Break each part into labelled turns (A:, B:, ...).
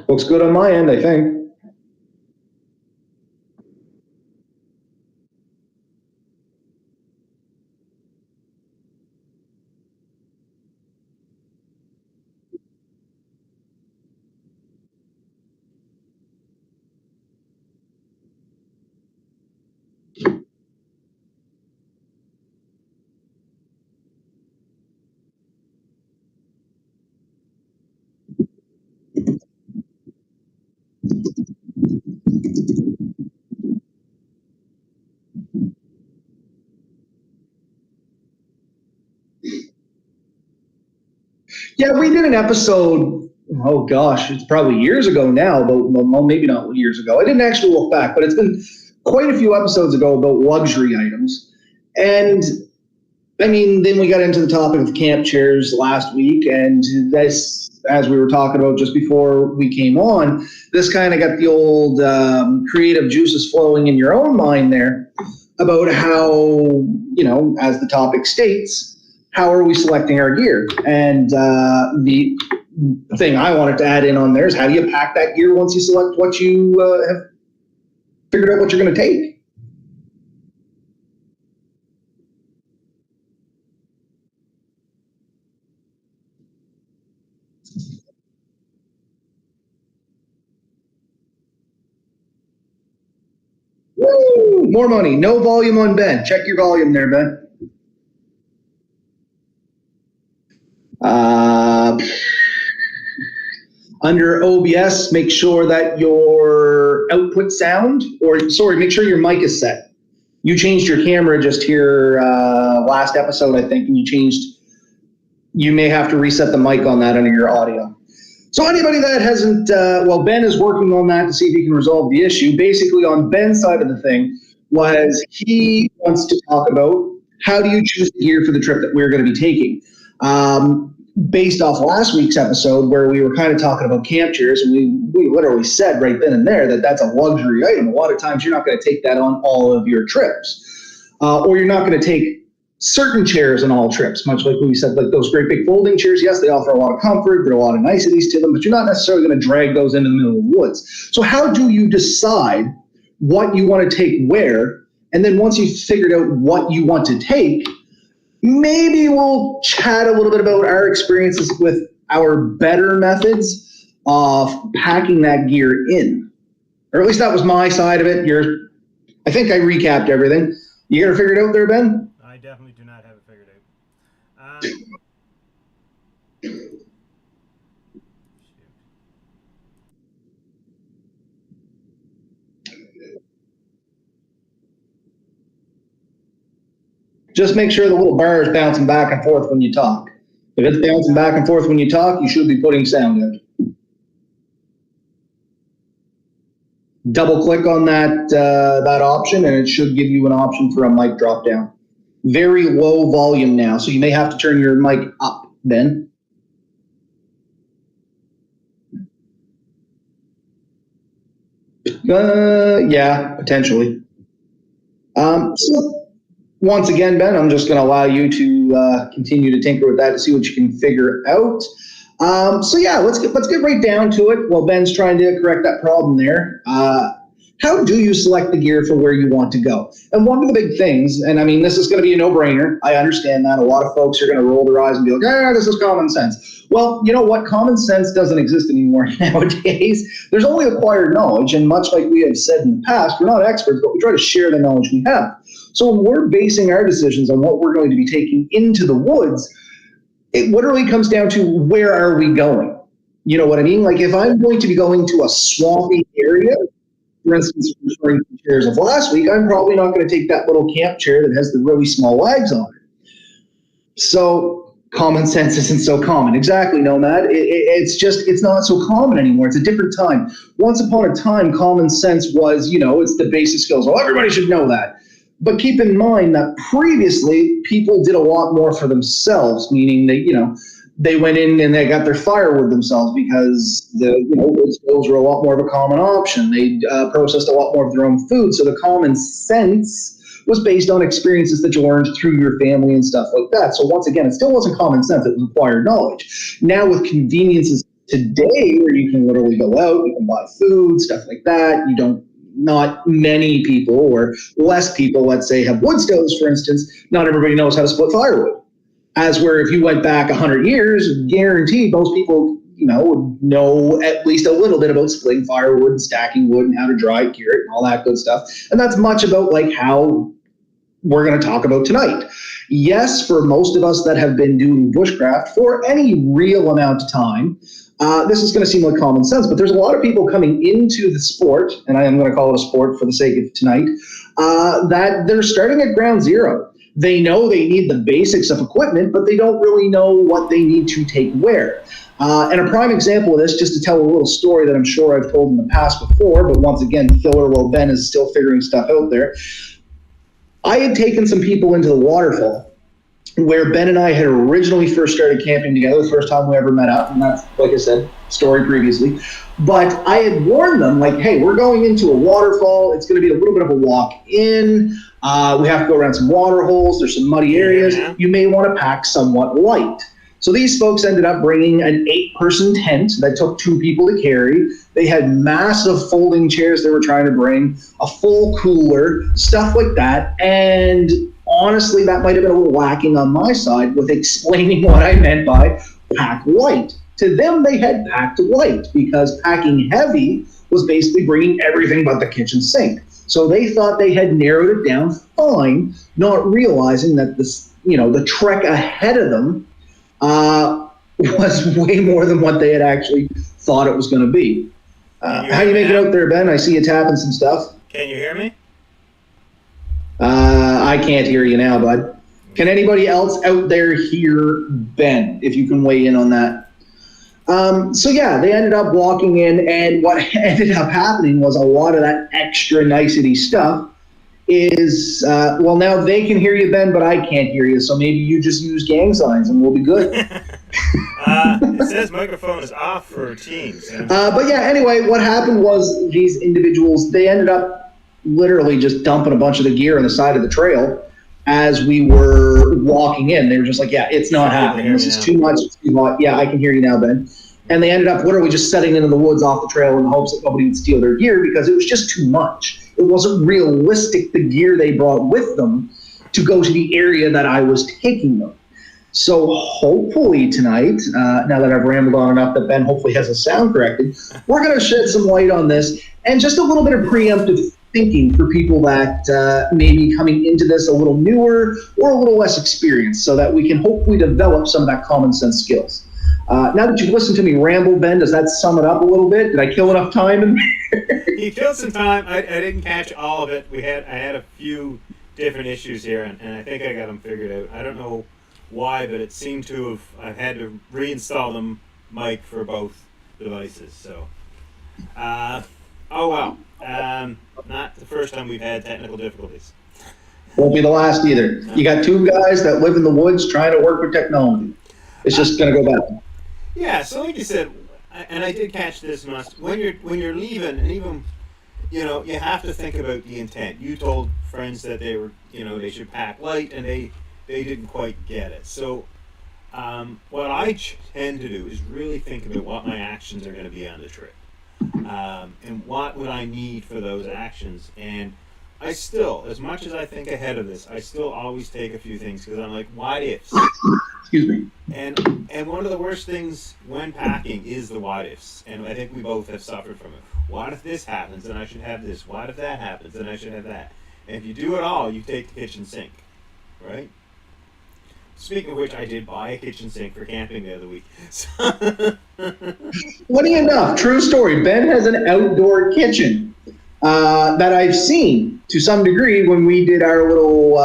A: Looks good on my end, I think. Yeah, we did an episode. Oh gosh, it's probably years ago now, but well, maybe not years ago. I didn't actually look back, but it's been quite a few episodes ago about luxury items. And I mean, then we got into the topic of camp chairs last week, and this, as we were talking about just before we came on, this kind of got the old creative juices flowing in your own mind there about how, as the topic states, how are we selecting our gear? And the thing I wanted to add in on there is how do you pack that gear once you select what you have figured out what you're going to take? Woo! More money, no volume on Ben. Check your volume there, Ben. Uh, Under OBS, make sure that your output sound, make sure your mic is set. You changed your camera just here last episode, I think, and you may have to reset the mic on that under your audio. So anybody that hasn't, Ben is working on that to see if he can resolve the issue. Basically, on Ben's side of the thing, was he wants to talk about how do you choose the gear for the trip that we're going to be taking. Based off last week's episode where we were kind of talking about camp chairs, and we literally said right then and there that that's a luxury item. A lot of times you're not going to take that on all of your trips, or you're not going to take certain chairs on all trips, much like we said, like those great big folding chairs. Yes, they offer a lot of comfort. There are a lot of niceties to them, but you're not necessarily going to drag those into the middle of the woods. So how do you decide what you want to take where? And then once you've figured out what you want to take, maybe we'll chat a little bit about our experiences with our better methods of packing that gear in. Or at least that was my side of it. I think I recapped everything. You got to figure it out there, Ben?
B: I definitely do not have it figured out.
A: Just make sure the little bar is bouncing back and forth when you talk. If it's bouncing back and forth when you talk, you should be putting sound out. Double click on that option, and it should give you an option for a mic drop down. Very low volume now, so you may have to turn your mic up, Ben. Yeah, potentially. So once again, Ben, I'm just going to allow you to continue to tinker with that to see what you can figure out. So yeah, let's get right down to it. While Ben's trying to correct that problem there, how do you select the gear for where you want to go? And one of the big things, and I mean, this is going to be a no-brainer. I understand that a lot of folks are going to roll their eyes and be like, this is common sense. Well, you know what? Common sense doesn't exist anymore nowadays. There's only acquired knowledge, and much like we have said in the past, we're not experts, but we try to share the knowledge we have. So when we're basing our decisions on what we're going to be taking into the woods, it literally comes down to where are we going? You know what I mean? Like if I'm going to be going to a swampy area, for instance, referring to the chairs of last week, I'm probably not going to take that little camp chair that has the really small legs on it. So common sense isn't so common. Exactly, Nomad. It's not so common anymore. It's a different time. Once upon a time, common sense was, it's the basic skills. Well, everybody should know that. But keep in mind that previously people did a lot more for themselves, meaning they went in and they got their firewood themselves because wood stoves were a lot more of a common option. They processed a lot more of their own food. So the common sense was based on experiences that you learned through your family and stuff like that. So once again, it still wasn't common sense. It was acquired knowledge. Now with conveniences today where you can literally go out, you can buy food, stuff like that. Not many people or less people, let's say, have wood stoves, for instance. Not everybody knows how to split firewood. As where if you went back 100 years, guaranteed most people, would know at least a little bit about splitting firewood and stacking wood and how to dry cure it and all that good stuff. And that's much about like how we're going to talk about tonight. Yes, for most of us that have been doing bushcraft for any real amount of time, this is going to seem like common sense, but there's a lot of people coming into the sport, and I am going to call it a sport for the sake of tonight, that they're starting at ground zero. They know they need the basics of equipment, but they don't really know what they need to take where. And a prime example of this, just to tell a little story that I'm sure I've told in the past before, but once again, filler while Ben is still figuring stuff out there. I had taken some people into the waterfall where Ben and I had originally first started camping together, the first time we ever met up, and that's, like I said, story previously. But I had warned them, like, hey, we're going into a waterfall. It's going to be a little bit of a walk in. We have to go around some water holes. There's some muddy areas. Yeah. You may want to pack somewhat light. So these folks ended up bringing an 8-person tent that took 2 people to carry. They had massive folding chairs they were trying to bring, a full cooler, stuff like that. And honestly, that might have been a little lacking on my side with explaining what I meant by pack light. To them, they had packed light because packing heavy was basically bringing everything but the kitchen sink. So they thought they had narrowed it down fine, not realizing that the trek ahead of them was way more than what they had actually thought it was going to be. How you make it out there, Ben? I see you tapping some stuff.
B: Can you hear me?
A: I can't hear you now, bud. Can anybody else out there hear Ben, if you can weigh in on that? So yeah, they ended up walking in, and what ended up happening was a lot of that extra nicety stuff is, now they can hear you, Ben, but I can't hear you, so maybe you just use gang signs and we'll be good.
B: It says microphone is off for Teams.
A: But yeah, anyway, what happened was these individuals, they ended up literally just dumping a bunch of the gear on the side of the trail as we were walking in. They were just like, yeah, it's not happening. This is too much. It's too hot. Yeah, I can hear you now, Ben. And they ended up literally just setting into the woods off the trail in the hopes that nobody would steal their gear because it was just too much. It wasn't realistic, the gear they brought with them, to go to the area that I was taking them. So hopefully tonight, now that I've rambled on enough that Ben hopefully has a sound corrected, we're going to shed some light on this and just a little bit of preemptive thinking for people that may be coming into this a little newer or a little less experienced so that we can hopefully develop some of that common sense skills. Now that you've listened to me ramble, Ben, does that sum it up a little bit? Did I kill enough time in there?
B: You killed some time. I didn't catch all of it. I had a few different issues here, and I think I got them figured out. I don't know why, but it seemed to have. I've had to reinstall them, mic, for both devices. So, oh well. Not the first time we've had technical difficulties.
A: Won't be the last either. You got 2 guys that live in the woods trying to work with technology. It's just going to go back.
B: Yeah, so like you said, and I did catch this much, when you're leaving, and even, you have to think about the intent. You told friends that they were, they should pack light, and they didn't quite get it. So what I tend to do is really think about what my actions are going to be on the trip, and what would I need for those actions. And I still, as much as I think ahead of this, I still always take a few things because I'm like, what ifs?
A: Excuse me.
B: And one of the worst things when packing is the what ifs, and I think we both have suffered from it. What if this happens, then I should have this? What if that happens, then I should have that? And if you do it all, you take the kitchen sink, right? Speaking of which, I did buy a kitchen sink for camping the other week.
A: Funny enough, true story, Ben has an outdoor kitchen that I've seen to some degree when we did our little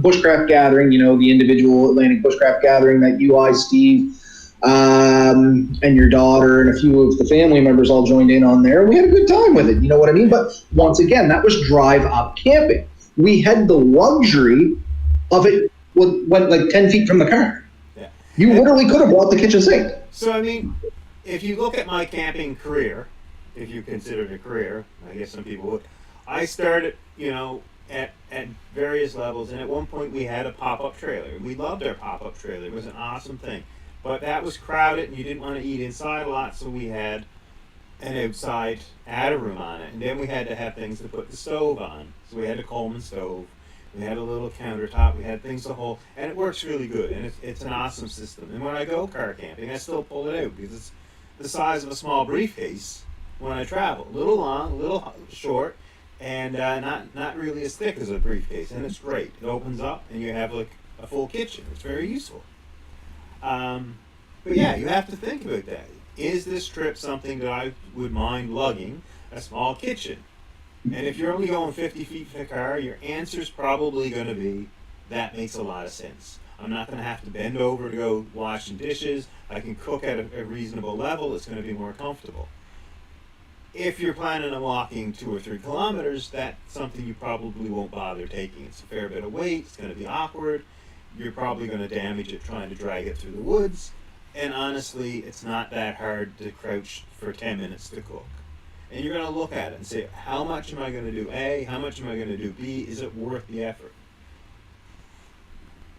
A: bushcraft gathering, the individual Atlantic bushcraft gathering that you, I, Steve, and your daughter and a few of the family members all joined in on there. We had a good time with it, you know what I mean? But once again, that was drive-up camping. We had the luxury of it went like 10 feet from the car. Yeah. You literally could have bought the kitchen sink.
B: So, I mean, if you look at my camping career, if you consider it a career, I guess some people would, I started, at various levels, and at one point we had a pop-up trailer. We loved our pop-up trailer. It was an awesome thing. But that was crowded, and you didn't want to eat inside a lot, so we had an outside attic room on it. And then we had to have things to put the stove on. So we had a Coleman stove. We had a little countertop. We had things to hold. And it works really good. And it's an awesome system. And when I go car camping, I still pull it out because it's the size of a small briefcase when I travel. A little long, a little short, and not really as thick as a briefcase. And it's great. It opens up, and you have like a full kitchen. It's very useful. But yeah, you have to think about that. Is this trip something that I would mind lugging a small kitchen? And if you're only going 50 feet from the car, your answer's probably going to be, that makes a lot of sense. I'm not going to have to bend over to go washing dishes. I can cook at a reasonable level. It's going to be more comfortable. If you're planning on walking 2 or 3 kilometers, that's something you probably won't bother taking. It's a fair bit of weight. It's going to be awkward. You're probably going to damage it trying to drag it through the woods. And honestly, it's not that hard to crouch for 10 minutes to cook. And you're going to look at it and say, how much am I going to do A? How much am I going to do B? Is it worth the effort?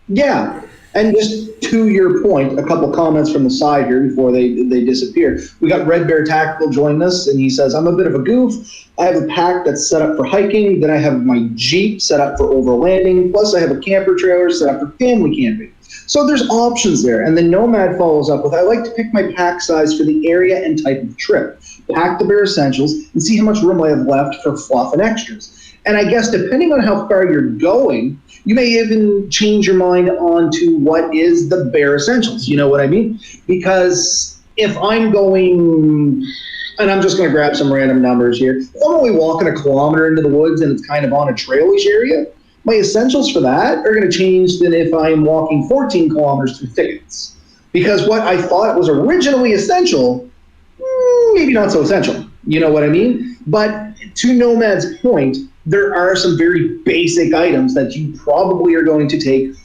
A: Yeah, and just to your point, a couple comments from the side here before they disappear. We got Red Bear Tactical joining us, and he says, I'm a bit of a goof. I have a pack that's set up for hiking, then I have my Jeep set up for overlanding, plus I have a camper trailer set up for family camping. So there's options there. And then Nomad follows up with, I like to pick my pack size for the area and type of trip, pack the bare essentials, and see how much room I have left for fluff and extras. And I guess depending on how far you're going, you may even change your mind onto what is the bare essentials. You know what I mean? Because if I'm going, and I'm just going to grab some random numbers here, if I'm only walking a kilometer into the woods and it's kind of on a trailish area, my essentials for that are going to change than if I'm walking 14 kilometers through thickets. Because what I thought was originally essential, maybe not so essential. You know what I mean? But to Nomad's point, there are some very basic items that you probably are going to take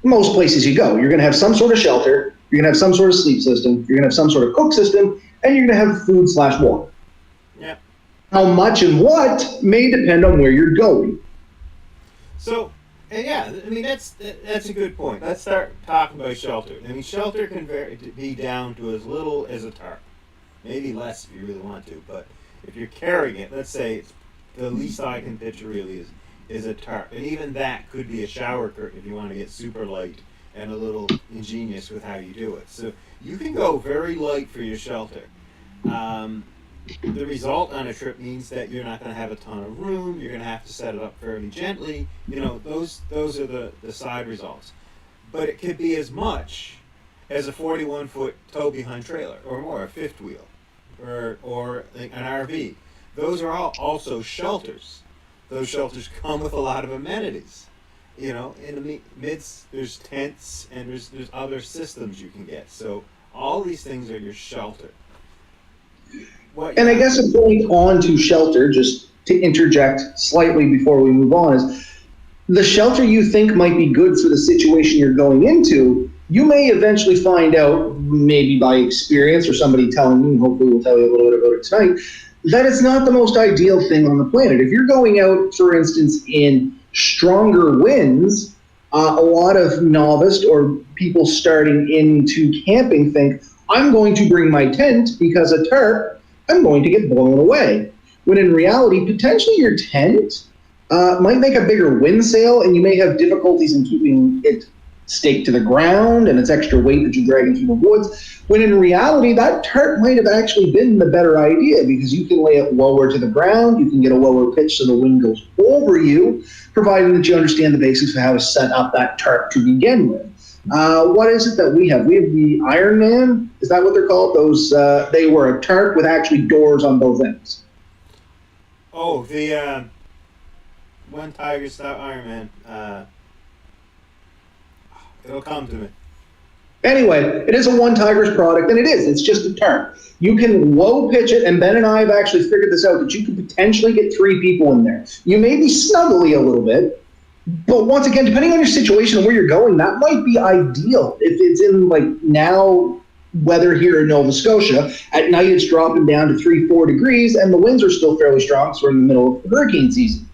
A: most places you go. You're going to have some sort of shelter, you're going to have some sort of sleep system, you're going to have some sort of cook system, and you're going to have food/water.
B: Yeah.
A: How much and what may depend on where you're going.
B: So, and yeah, I mean, that's a good point. Let's start talking about shelter. I mean, shelter can be down to as little as a tarp. Maybe less if you really want to, but if you're carrying it, let's say it's the least I can picture really is a tarp. And even that could be a shower curtain if you want to get super light and a little ingenious with how you do it. So you can go very light for your shelter. The result on a trip means that you're not going to have a ton of room. You're going to have to set it up fairly gently. You know, those are the side results. But it could be as much as a 41-foot tow-behind trailer or more, a fifth wheel, or an RV. Those are all also shelters. Those shelters come with a lot of amenities. You know, in the midst, there's tents and there's other systems you can get. So all these things are your shelter.
A: And I guess a point on to shelter, just to interject slightly before we move on, is the shelter you think might be good for the situation you're going into, you may eventually find out, maybe by experience or somebody telling you, hopefully we'll tell you a little bit about it tonight, that it's not the most ideal thing on the planet. If you're going out, for instance, in stronger winds, a lot of novice or people starting into camping think, I'm going to bring my tent because a tarp, I'm going to get blown away. When in reality, potentially your tent might make a bigger wind sail and you may have difficulties in keeping it staked to the ground and it's extra weight that you're dragging through the woods. When in reality, that tarp might have actually been the better idea because you can lay it lower to the ground, you can get a lower pitch so the wind goes over you, providing that you understand the basics of how to set up that tarp to begin with. What is it that we have? We have the Iron Man. Is that what they're called? Those they were a tarp with actually doors on both ends.
B: Oh, the One Tiger Style Iron Man. It'll come to me.
A: Anyway, it is a One Tigers product, and it is. It's just a tarp. You can low pitch it, and Ben and I have actually figured this out, that you could potentially get 3 people in there. You may be snuggly a little bit, but once again, depending on your situation and where you're going, that might be ideal. If it's in, like, now weather here in Nova Scotia, at night it's dropping down to 3-4 degrees, and the winds are still fairly strong, so we're in the middle of hurricane season.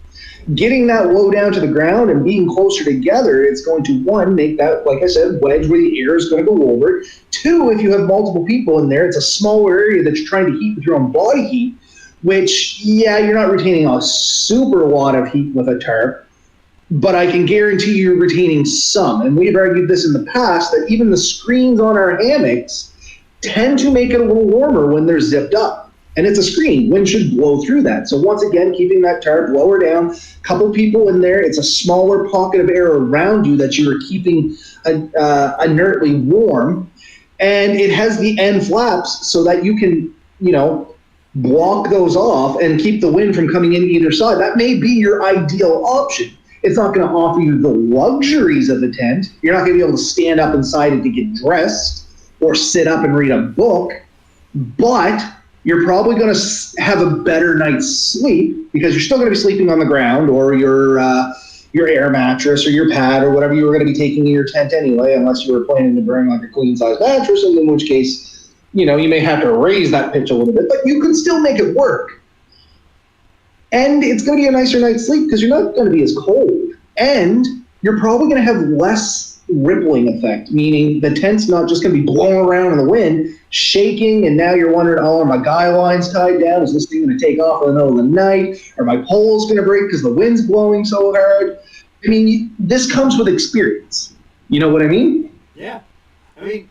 A: getting that low down to the ground and being closer together, it's going to, one, make that, like I said, wedge where the air is going to go over. Two, if you have multiple people in there, it's a smaller area that you're trying to heat with your own body heat, which, yeah, you're not retaining a super lot of heat with a tarp, but I can guarantee you're retaining some. And we've argued this in the past, that even the screens on our hammocks tend to make it a little warmer when they're zipped up. And it's a screen. Wind should blow through that. So once again, keeping that tarp lower down, couple people in there, it's a smaller pocket of air around you that you're keeping inertly warm. And it has the end flaps so that you can, block those off and keep the wind from coming in either side. That may be your ideal option. It's not going to offer you the luxuries of the tent. You're not going to be able to stand up inside it to get dressed or sit up and read a book, but you're probably going to have a better night's sleep because you're still going to be sleeping on the ground or your air mattress or your pad or whatever you were going to be taking in your tent anyway, unless you were planning to bring like a queen size mattress, and in which case, you may have to raise that pitch a little bit, but you can still make it work. And it's going to be a nicer night's sleep because you're not going to be as cold. And you're probably going to have less rippling effect, meaning the tent's not just going to be blowing around in the wind, shaking, and now you're wondering, are my guy lines tied down? Is this thing going to take off in the middle of the night? Are my poles going to break because the wind's blowing so hard? I mean, this comes with experience. You know what I mean?
B: Yeah. I mean,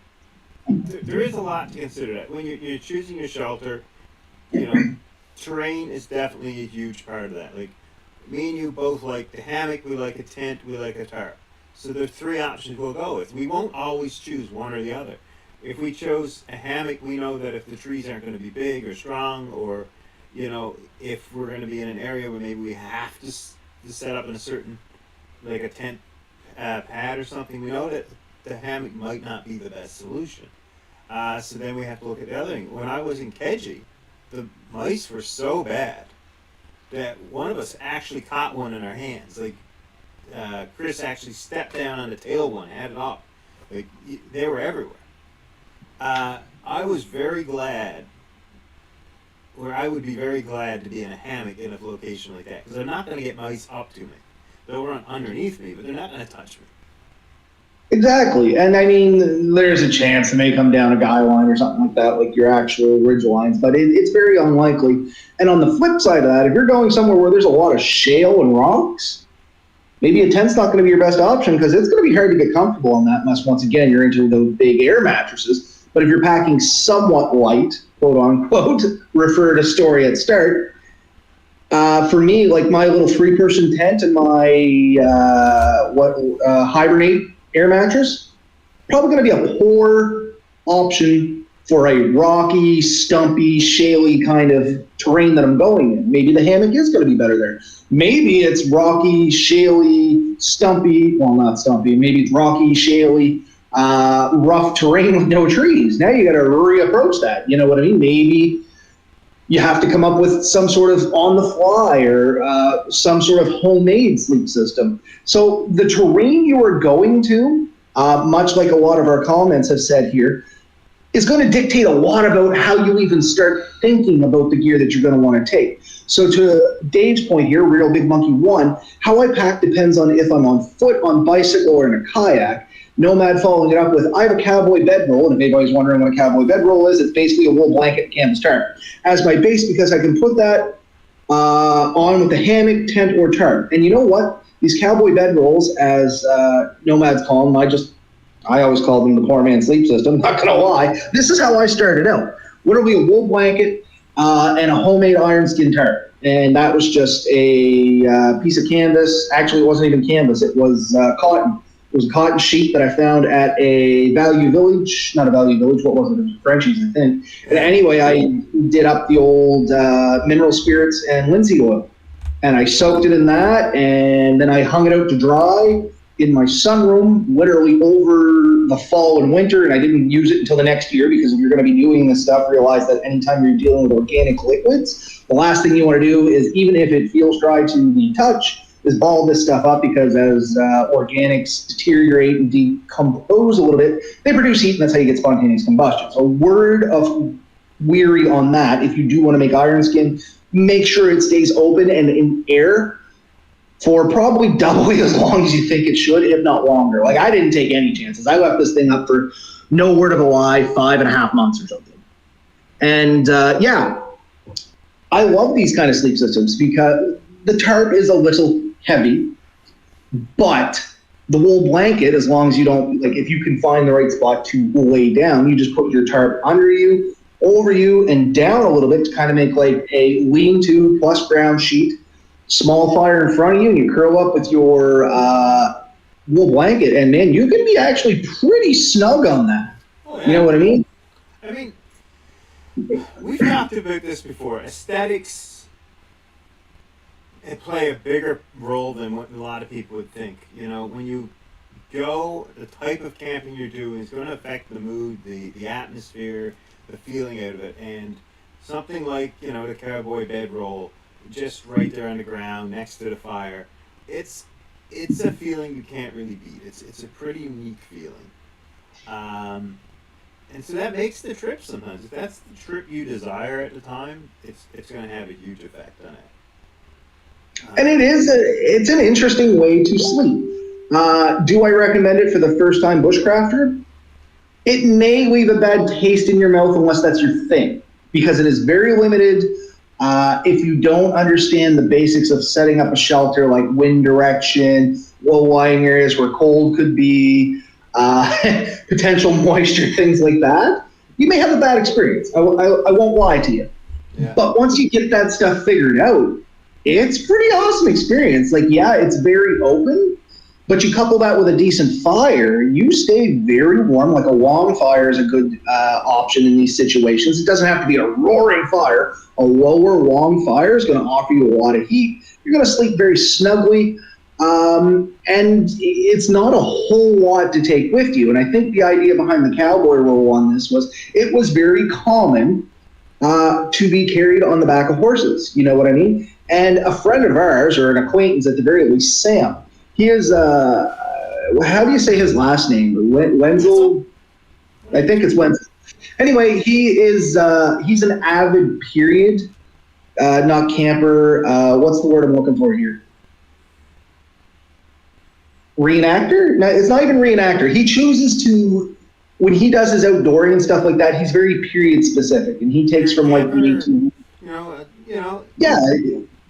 B: there is a lot to consider that. When you're choosing your shelter, terrain is definitely a huge part of that. Like, me and you both like the hammock, we like a tent, we like a tarp. So there's three options we'll go with. We won't always choose one or the other. If we chose a hammock, we know that if the trees aren't going to be big or strong, or, if we're going to be in an area where maybe we have to set up in a certain, like a tent pad or something, we know that the hammock might not be the best solution. So then we have to look at the other thing. When I was in Keji, the mice were so bad that one of us actually caught one in our hands. Like, Chris actually stepped down on the tail one, had it up. Like, they were everywhere. I was very glad, or I would be very glad to be in a hammock in a location like that, because they're not going to get mice up to me. They'll run underneath me, but they're not going to touch me.
A: Exactly. And I mean, there's a chance it may come down a guy line or something like that, like your actual ridge lines, but it's very unlikely. And on the flip side of that, if you're going somewhere where there's a lot of shale and rocks, maybe a tent's not going to be your best option because it's going to be hard to get comfortable on that unless, once again, you're into those big air mattresses. But if you're packing somewhat light, quote unquote, refer to story at start, for me, like my little 3-person tent and my Hibernate air mattress, probably going to be a poor option for a rocky, stumpy, shaly kind of terrain that I'm going in. Maybe the hammock is going to be better there. Maybe it's rocky, shaly, stumpy, well, not stumpy, maybe it's rocky, shaly, rough terrain with no trees. Now you got to reapproach that. You know what I mean? Maybe you have to come up with some sort of on-the-fly or some sort of homemade sleep system. So the terrain you are going to, much like a lot of our comments have said here, is going to dictate a lot about how you even start thinking about the gear that you're going to want to take. So to Dave's point here, Real Big Monkey 1, how I pack depends on if I'm on foot, on bicycle, or in a kayak. Nomad following it up with, I have a cowboy bedroll, and if anybody's wondering what a cowboy bedroll is, it's basically a wool blanket and canvas tarp as my base, because I can put that on with a hammock, tent, or tarp. And you know what? These cowboy bedrolls, as nomads call them, I always call them the poor man's sleep system, not going to lie. This is how I started out. Literally a wool blanket and a homemade iron skin tarp. And that was just a piece of canvas. Actually, it wasn't even canvas. It was cotton. It was a cotton sheet that I found at a Value Village. Not a Value Village. What was it? It was Frenchie's, I think. And anyway, I did up the old mineral spirits and linseed oil. And I soaked it in that, and then I hung it out to dry in my sunroom, literally over the fall and winter, and I didn't use it until the next year, because if you're going to be doing this stuff, realize that anytime you're dealing with organic liquids, the last thing you want to do is, even if it feels dry to the touch, is ball this stuff up, because as organics deteriorate and decompose a little bit, they produce heat, and that's how you get spontaneous combustion. So word of weary on that, if you do want to make iron skin, make sure it stays open and in air for probably doubly as long as you think it should, if not longer. Like, I didn't take any chances. I left this thing up for, no word of a lie, 5.5 months or something. And yeah, I love these kind of sleep systems because the tarp is a little heavy, but the wool blanket, as long as you don't, like, if you can find the right spot to lay down, you just put your tarp under you, over you, and down a little bit to kind of make like a lean-to plus ground sheet, small fire in front of you, and you curl up with your wool blanket, and man, you can be actually pretty snug on that.
B: Oh, yeah.
A: You know what I mean?
B: I mean, we've talked about this before. Aesthetics play a bigger role than what a lot of people would think. You know, when you go, the type of camping you're doing is going to affect the mood, the atmosphere, the feeling out of it. And something like, you know, the cowboy bedroll, just right there on the ground next to the fire, it's a feeling you can't really beat. It's a pretty unique feeling. And so that makes the trip sometimes. If that's the trip you desire at the time, it's going to have a huge effect on it.
A: And it's an interesting way to sleep. Do I recommend it for the first time bushcrafter? It may leave a bad taste in your mouth unless that's your thing, because it is very limited. If you don't understand the basics of setting up a shelter, like wind direction, low-lying areas where cold could be, potential moisture, things like that, you may have a bad experience. I won't lie to you.
B: Yeah.
A: But once you get that stuff figured out, it's a pretty awesome experience. Like, yeah, it's very open, but you couple that with a decent fire, you stay very warm. Like, a long fire is a good option in these situations. It doesn't have to be a roaring fire. A lower, long fire is going to offer you a lot of heat. You're going to sleep very snugly, and it's not a whole lot to take with you. And I think the idea behind the cowboy roll on this was it was very common to be carried on the back of horses. You know what I mean? And a friend of ours, or an acquaintance at the very least, Sam, he is, how do you say his last name? Wenzel? I think it's Wenzel. Anyway, he's an avid period, not camper. What's the word I'm looking for here? Reenactor? No, it's not even reenactor. He chooses to, when he does his outdooring and stuff like that, he's very period specific, and he takes from like being to, yeah.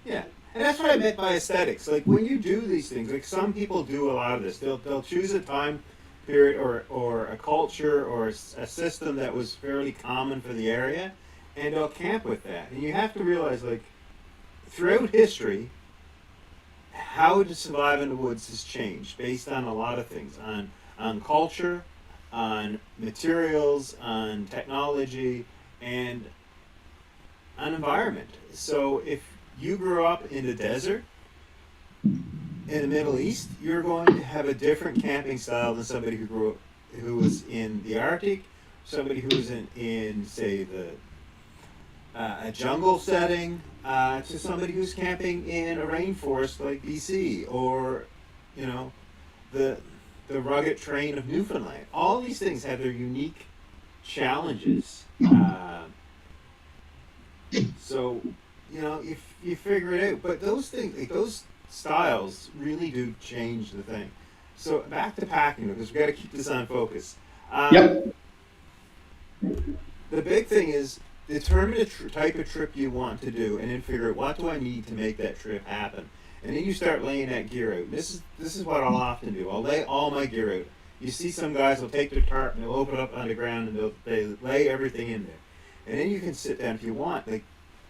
B: Yeah, and that's what I meant by aesthetics. Like, when you do these things, like, some people do a lot of this. They'll choose a time period or a culture or a system that was fairly common for the area, and they'll camp with that. And you have to realize, like, throughout history, how to survive in the woods has changed based on a lot of things, on culture, on materials, on technology, and on environment. So if you grew up in the desert in the Middle East, you're going to have a different camping style than somebody who was in the Arctic, somebody who was in say a jungle setting, to somebody who's camping in a rainforest like BC, or the rugged terrain of Newfoundland. All these things have their unique challenges. So, if you figure it out, but those things, like, those styles really do change the thing. So back to packing, because we got to keep this on focus.
A: Yep.
B: The big thing is determine the type of trip you want to do, and then figure out, what do I need to make that trip happen. And then you start laying that gear out. This is what I'll often do. I'll lay all my gear out. You see some guys will take their tarp and they'll open it up on the ground and they lay everything in there. And then you can sit down if you want. Like,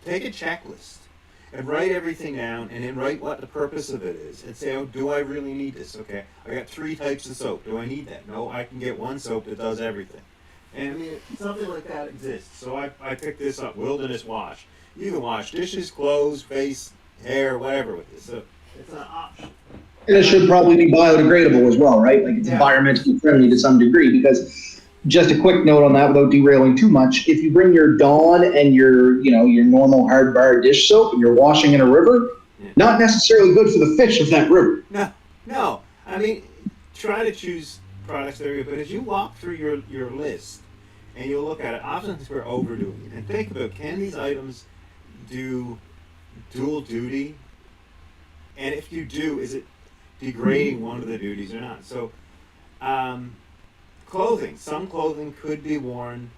B: take a checklist and write everything down, and then write what the purpose of it is, and say, oh, do I really need this? Okay, I got 3 types of soap. Do I need that? No, I can get one soap that does everything. And I mean, something like that exists. So I picked this up, Wilderness Wash. You can wash dishes, clothes, face, hair, whatever with this. So it's an option.
A: And it should probably be biodegradable as well, right? Like, it's environmentally friendly to some degree, because just a quick note on that without derailing too much. If you bring your Dawn and your normal hard bar dish soap and you're washing in a river, not necessarily good for the fish of that river.
B: No. I mean, try to choose products that are good, but as you walk through your list and you look at it, often we're overdoing it. And think about, can these items do dual duty And if you do, is it degrading one of the duties or not? So, clothing. Some clothing could be worn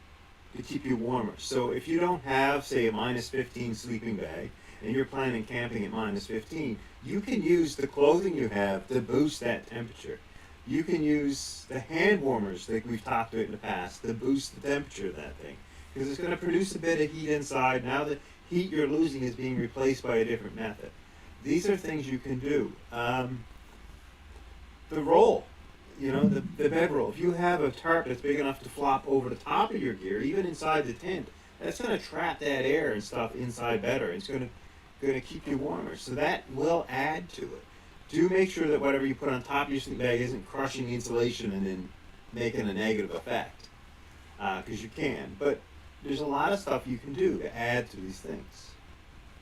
B: to keep you warmer. So if you don't have, say, a minus 15 sleeping bag, and you're planning camping at minus 15, you can use the clothing you have to boost that temperature. You can use the hand warmers like we've talked about in the past to boost the temperature of that thing, because it's going to produce a bit of heat inside. Now the heat you're losing is being replaced by a different method. These are things you can do. The roll, the bed roll. If you have a tarp that's big enough to flop over the top of your gear, even inside the tent, that's going to trap that air and stuff inside better. It's going to keep you warmer. So that will add to it. Do make sure that whatever you put on top of your sleep bag isn't crushing insulation and then making a negative effect, because you can. But there's a lot of stuff you can do to add to these things.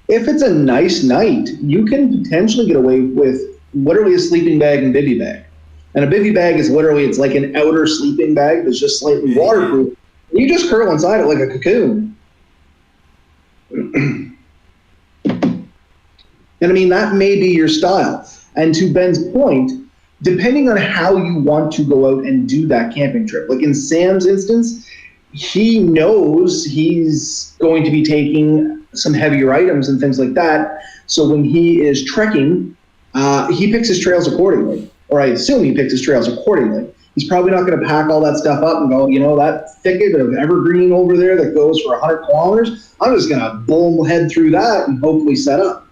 A: If it's a nice night, you can potentially get away with literally a sleeping bag and bivy bag. And a bivy bag is literally, it's like an outer sleeping bag that's just slightly waterproof. You just curl inside it like a cocoon. And I mean, that may be your style. And to Ben's point, depending on how you want to go out and do that camping trip, like in Sam's instance, he knows he's going to be taking some heavier items and things like that. So when he is trekking, he picks his trails accordingly, or I assume he picks his trails accordingly. He's probably not going to pack all that stuff up and go, that thicket of evergreen over there that goes for 100 kilometers, I'm just going to bullhead through that and hopefully set up.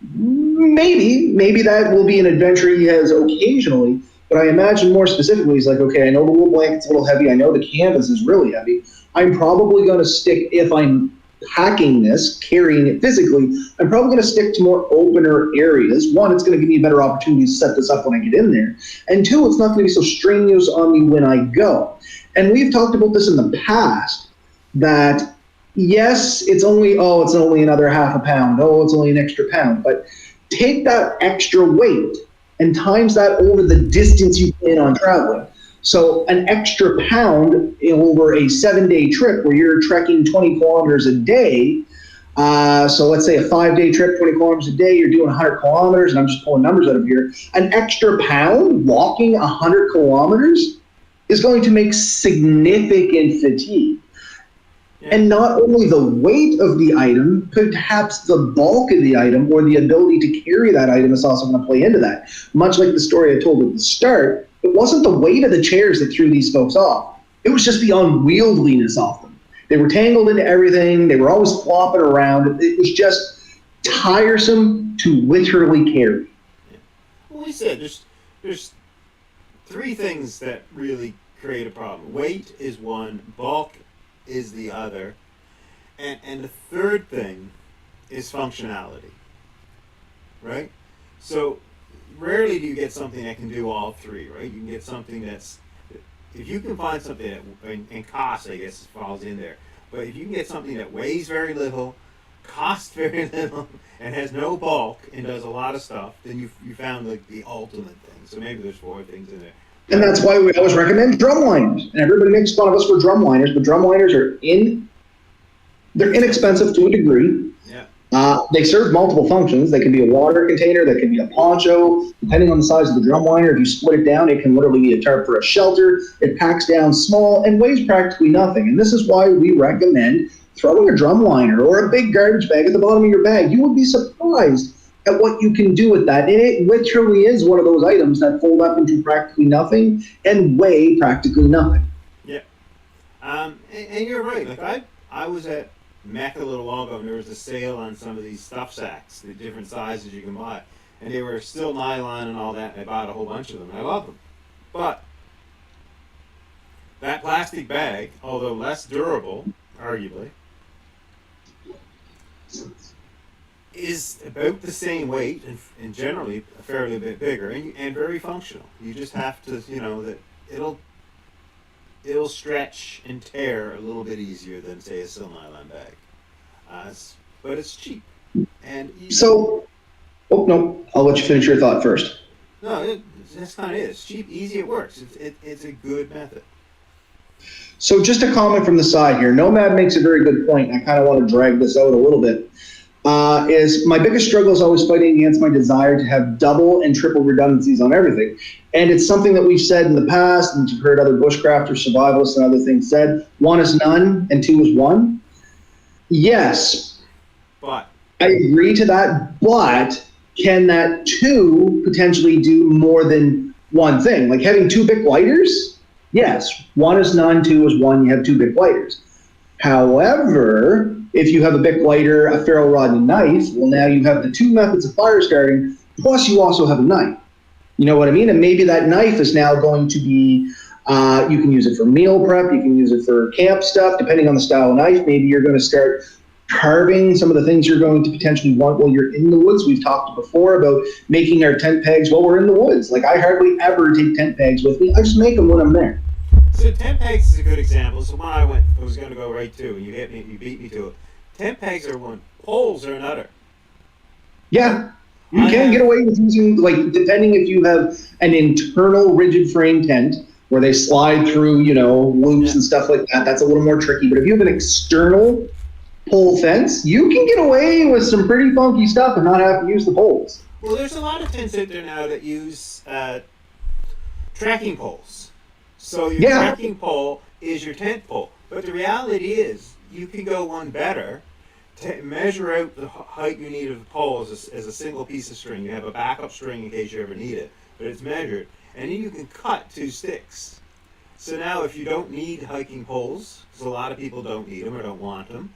A: Maybe that will be an adventure he has occasionally, but I imagine more specifically, he's like, okay, I know the wool blanket's a little heavy, I know the canvas is really heavy, I'm probably going to stick, if I'm packing this, carrying it physically, I'm probably going to stick to more opener areas. One, it's going to give me a better opportunity to set this up when I get in there, and two, it's not going to be so strenuous on me when I go. And we've talked about this in the past, that yes, it's only another half a pound. Oh, it's only an extra pound. But take that extra weight and times that over the distance you plan on traveling. So an extra pound over a 7-day trip where you're trekking 20 kilometers a day. So let's say a 5-day trip, 20 kilometers a day, you're doing 100 kilometers, and I'm just pulling numbers out of here. An extra pound walking 100 kilometers is going to make significant fatigue. And not only the weight of the item, perhaps the bulk of the item or the ability to carry that item is also going to play into that. Much like the story I told at the start, it wasn't the weight of the chairs that threw these folks off. It was just the unwieldliness of them. They were tangled into everything. They were always flopping around. It was just tiresome to literally carry.
B: Well, we said there's three things that really create a problem. Weight is one, bulk is the other, and the third thing is functionality, right? So rarely do you get something that can do all three, right? You can get something that's, if you can find something that, and cost, I guess, falls in there, but if you can get something that weighs very little, costs very little, and has no bulk, and does a lot of stuff, then you found like the ultimate thing. So maybe there's four things in there.
A: And that's why we always recommend drum liners. And everybody makes fun of us for drum liners, but drum liners are they're inexpensive to a degree.
B: Yeah.
A: They serve multiple functions. They can be a water container, they can be a poncho, depending on the size of the drum liner. If you split it down, it can literally be a tarp for a shelter. It packs down small and weighs practically nothing. And this is why we recommend throwing a drum liner or a big garbage bag at the bottom of your bag. You would be surprised at what you can do with that. And it literally is one of those items that fold up into practically nothing and weigh practically nothing.
B: Yeah. And you're right. Like I was at Mecca a little while ago, and there was a sale on some of these stuff sacks, the different sizes you can buy. And they were still nylon and all that, and I bought a whole bunch of them, and I love them. But that plastic bag, although less durable, arguably, is about the same weight and generally a fairly bit bigger and very functional. You just have to, that it'll stretch and tear a little bit easier than, say, a sil nylon bag. But it's cheap. And
A: no, I'll let you finish your thought first.
B: No, that's kind of it. It's cheap, easy, it works. It's a good method.
A: So just a comment from the side here. Nomad makes a very good point. I kind of want to drag this out a little bit. is my biggest struggle is always fighting against my desire to have double and triple redundancies on everything. And it's something that we've said in the past, and you've heard other bushcrafters, survivalists, and other things said. 1 is none, and 2 is 1. Yes,
B: But
A: I agree to that, but can that 2 potentially do more than one thing? Like having 2 Bic lighters? Yes, 1 is none, 2 is 1, you have 2 Bic lighters. However, if you have a Bic lighter, a ferro rod, and a knife, well, now you have the 2 methods of fire starting, plus you also have a knife. You know what I mean? And maybe that knife is now going to be, you can use it for meal prep, you can use it for camp stuff, depending on the style of knife. Maybe you're going to start carving some of the things you're going to potentially want while you're in the woods. We've talked before about making our tent pegs while we're in the woods. Like, I hardly ever take tent pegs with me. I just make them when I'm there.
B: so tent pegs is a good example. So when I was going to go right to, and you hit me, you beat me to it. Tent pegs are one, poles are another.
A: Yeah. You can get away with using, like, depending if you have an internal rigid frame tent where they slide through, you know, loops and stuff like that, that's a little more tricky. But if you have an external pole fence, you can get away with some pretty funky stuff and not have to use the poles.
B: Well, there's a lot of tents out there now that use tracking poles. So your tracking pole is your tent pole. But the reality is, you can go one better. Measure out the height you need of the pole as a single piece of string. You have a backup string in case you ever need it, but it's measured. And then you can cut 2 sticks. So now if you don't need hiking poles, because a lot of people don't need them or don't want them,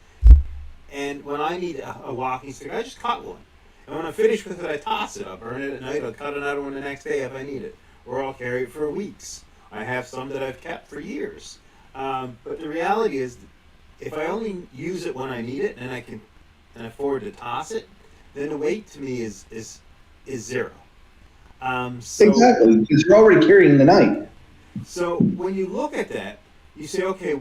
B: and when I need a walking stick, I just cut one. And when I'm finished with it, I toss it. I'll burn it at night. I'll cut another one the next day if I need it. Or I'll carry it for weeks. I have some that I've kept for years. But the reality is, if I only use it when I need it and I can afford to toss it, then the weight to me is 0. So,
A: exactly, because you're already carrying the knife.
B: So when you look at that, you say, okay,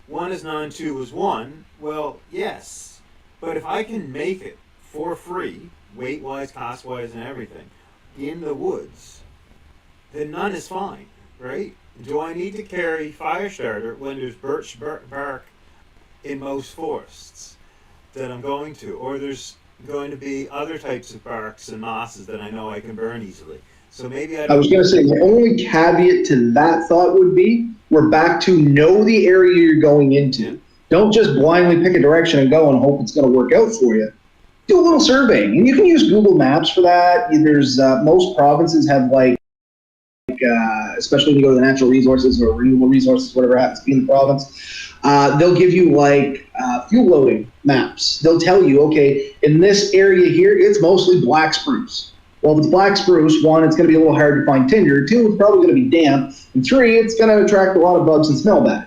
B: 1 is none, 2 is 1. Well, yes, but if I can make it for free, weight-wise, cost-wise, and everything, in the woods, then none is fine, right? Do I need to carry fire starter when there's birch bark in most forests that I'm going to, or there's going to be other types of barks and mosses that I know I can burn easily? So maybe I
A: was going to say, the only caveat to that thought would be, we're back to know the area you're going into.
B: Yeah.
A: Don't just blindly pick a direction and go and hope it's going to work out for you. Do a little surveying, and you can use Google Maps for that. There's most provinces have especially when you go to the natural resources or renewable resources, whatever happens to be in the province, they'll give you fuel loading maps. They'll tell you, okay, in this area here, it's mostly black spruce. Well, if it's black spruce, 1, it's going to be a little hard to find tinder. 2, it's probably going to be damp. And 3, it's going to attract a lot of bugs and smell bad.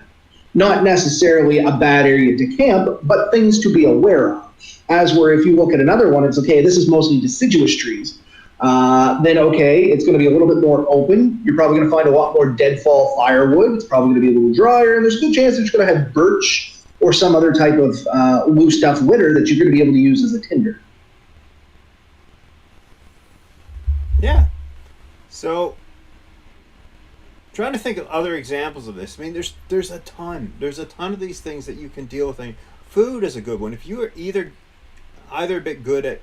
A: Not necessarily a bad area to camp, but things to be aware of. As where if you look at another one, it's okay, this is mostly deciduous trees. Then okay, it's going to be a little bit more open. You're probably going to find a lot more deadfall firewood. It's probably going to be a little drier, and there's a good chance that you're going to have birch or some other type of loose stuff litter that you're going to be able to use as a tinder.
B: Yeah. So, trying to think of other examples of this. I mean, there's a ton. There's a ton of these things that you can deal with. Food is a good one. If you are either a bit good at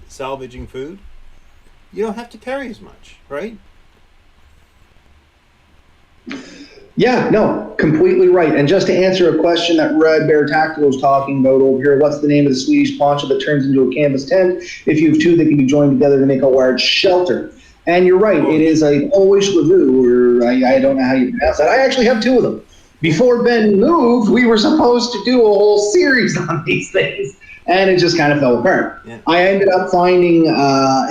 B: salvaging food, you don't have to carry as much, right?
A: Yeah, no, completely right. And just to answer a question that Red Bear Tactical was talking about over here, what's the name of the Swedish poncho that turns into a canvas tent? If you have 2 that can be joined together to make a large shelter. And you're right, it is a Polish Lavu, or I don't know how you pronounce that. I actually have 2 of them. Before Ben moved, we were supposed to do a whole series on these things, and it just kind of fell apart. Yeah. I ended up finding,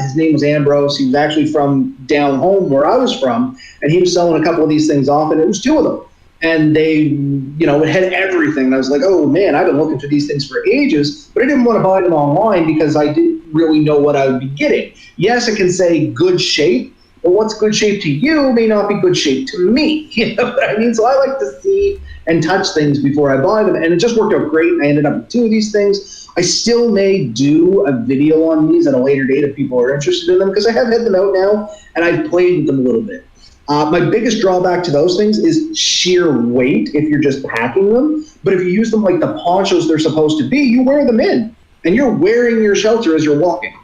A: his name was Ambrose. He was actually from down home where I was from, and he was selling a couple of these things off, and it was 2 of them. And they, it had everything. And I was like, oh man, I've been looking for these things for ages, but I didn't want to buy them online because I didn't really know what I would be getting. Yes, it can say good shape, but what's good shape to you may not be good shape to me. You know what I mean? So I like to see and touch things before I buy them, and it just worked out great. I ended up with 2 of these things. I still may do a video on these at a later date if people are interested in them, because I have had them out now, and I've played with them a little bit. My biggest drawback to those things is sheer weight if you're just packing them. But if you use them like the ponchos they're supposed to be, you wear them in. and you're wearing your shelter as you're walking.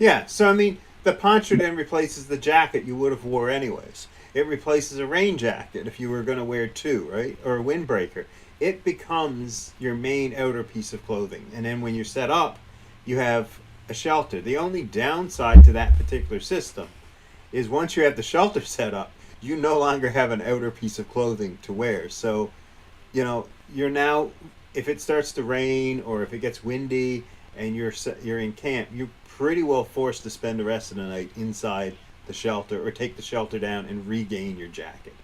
B: Yeah, so I mean, the poncho then replaces the jacket you would have wore anyways. It replaces a rain jacket if you were going to wear two, right? Or a windbreaker. It becomes your main outer piece of clothing. And then when you're set up, you have a shelter. The only downside to that particular system is once you have the shelter set up, you no longer have an outer piece of clothing to wear. So, you're now, if it starts to rain or if it gets windy and you're in camp, you're pretty well forced to spend the rest of the night inside the shelter or take the shelter down and regain your jacket.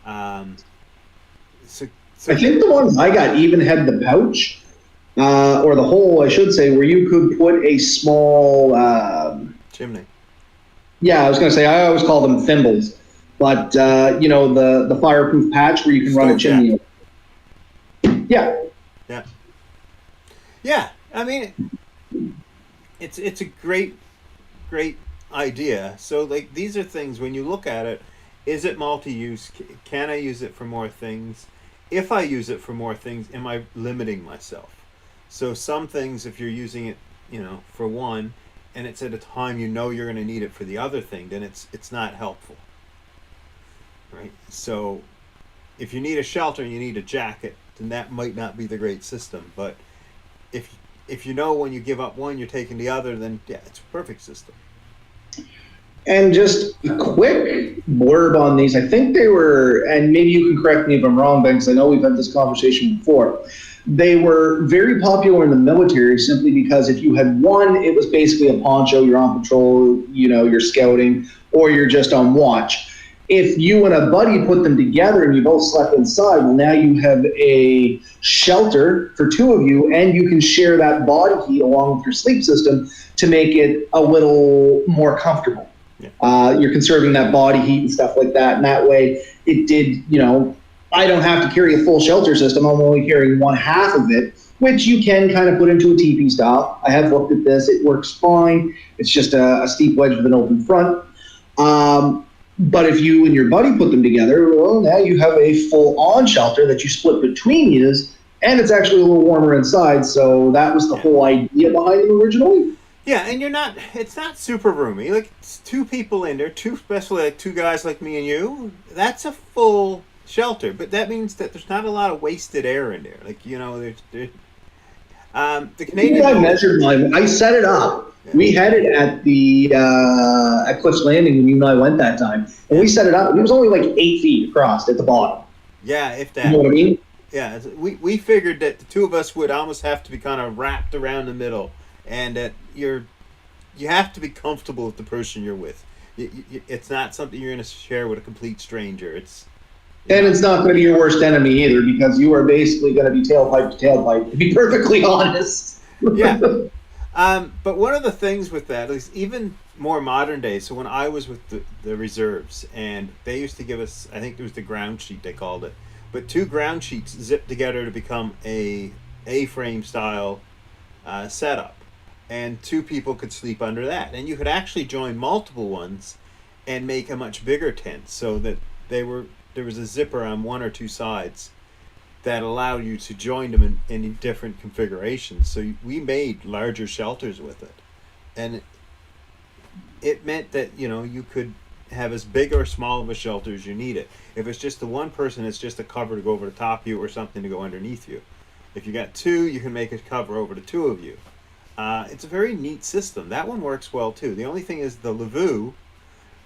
B: So
A: I think the one I got even had the pouch, or the hole, I should say, where you could put a small
B: chimney.
A: Yeah, I was going to say, I always call them thimbles, but the fireproof patch where you can run a chimney. Yeah.
B: I mean, it's a great idea. So like these are things when you look at it, is it multi-use? Can I use it for more things? If I use it for more things, am I limiting myself? So some things, if you're using it, for one, and it's at a time you're going to need it for the other thing, then it's not helpful, right? So if you need a shelter and you need a jacket, then that might not be the great system. But if when you give up one, you're taking the other, then yeah, it's a perfect system.
A: And just a quick blurb on these. I think they were, and maybe you can correct me if I'm wrong, Ben, because I know we've had this conversation before. They were very popular in the military simply because if you had one, it was basically a poncho, you're on patrol, you're scouting, or you're just on watch. If you and a buddy put them together and you both slept inside, well, now you have a shelter for two of you, and you can share that body heat along with your sleep system to make it a little more comfortable. Yeah. You're conserving that body heat and stuff like that, and that way it did, I don't have to carry a full shelter system. I'm only carrying one half of it, which you can kind of put into a teepee style. I have looked at this. It works fine. It's just a steep wedge with an open front. But if you and your buddy put them together, well, now you have a full-on shelter that you split between you, and it's actually a little warmer inside. So that was the whole idea behind them originally.
B: Yeah, and it's not super roomy. Like, it's two people in there, especially like two guys like me and you. That's a full shelter, but that means that there's not a lot of wasted air in there. Like, the Canadian.
A: I set it up. Yeah. We had it at the at Cliff's Landing when you and I went that time, and we set it up. And it was only like 8 feet across at the bottom.
B: Yeah, if that.
A: You know what I mean?
B: Yeah, we figured that the two of us would almost have to be kind of wrapped around the middle, and that you have to be comfortable with the person you're with. It's not something you're going to share with a complete stranger.
A: And it's not going to be your worst enemy either, because you are basically going to be tailpipe to tailpipe, to be perfectly honest.
B: Yeah. But one of the things with that is even more modern day. So when I was with the reserves, and they used to give us, I think it was the ground sheet they called it, but 2 ground sheets zipped together to become a A-frame style setup. And 2 people could sleep under that. And you could actually join multiple ones and make a much bigger tent, so that there was a zipper on 1 or 2 sides that allowed you to join them in different configurations. So we made larger shelters with it. And it meant that, you could have as big or small of a shelter as you needed. If it's just the one person, it's just a cover to go over the top of you or something to go underneath you. If you got 2, you can make a cover over the 2 of you. It's a very neat system. That one works well too. The only thing is the Levu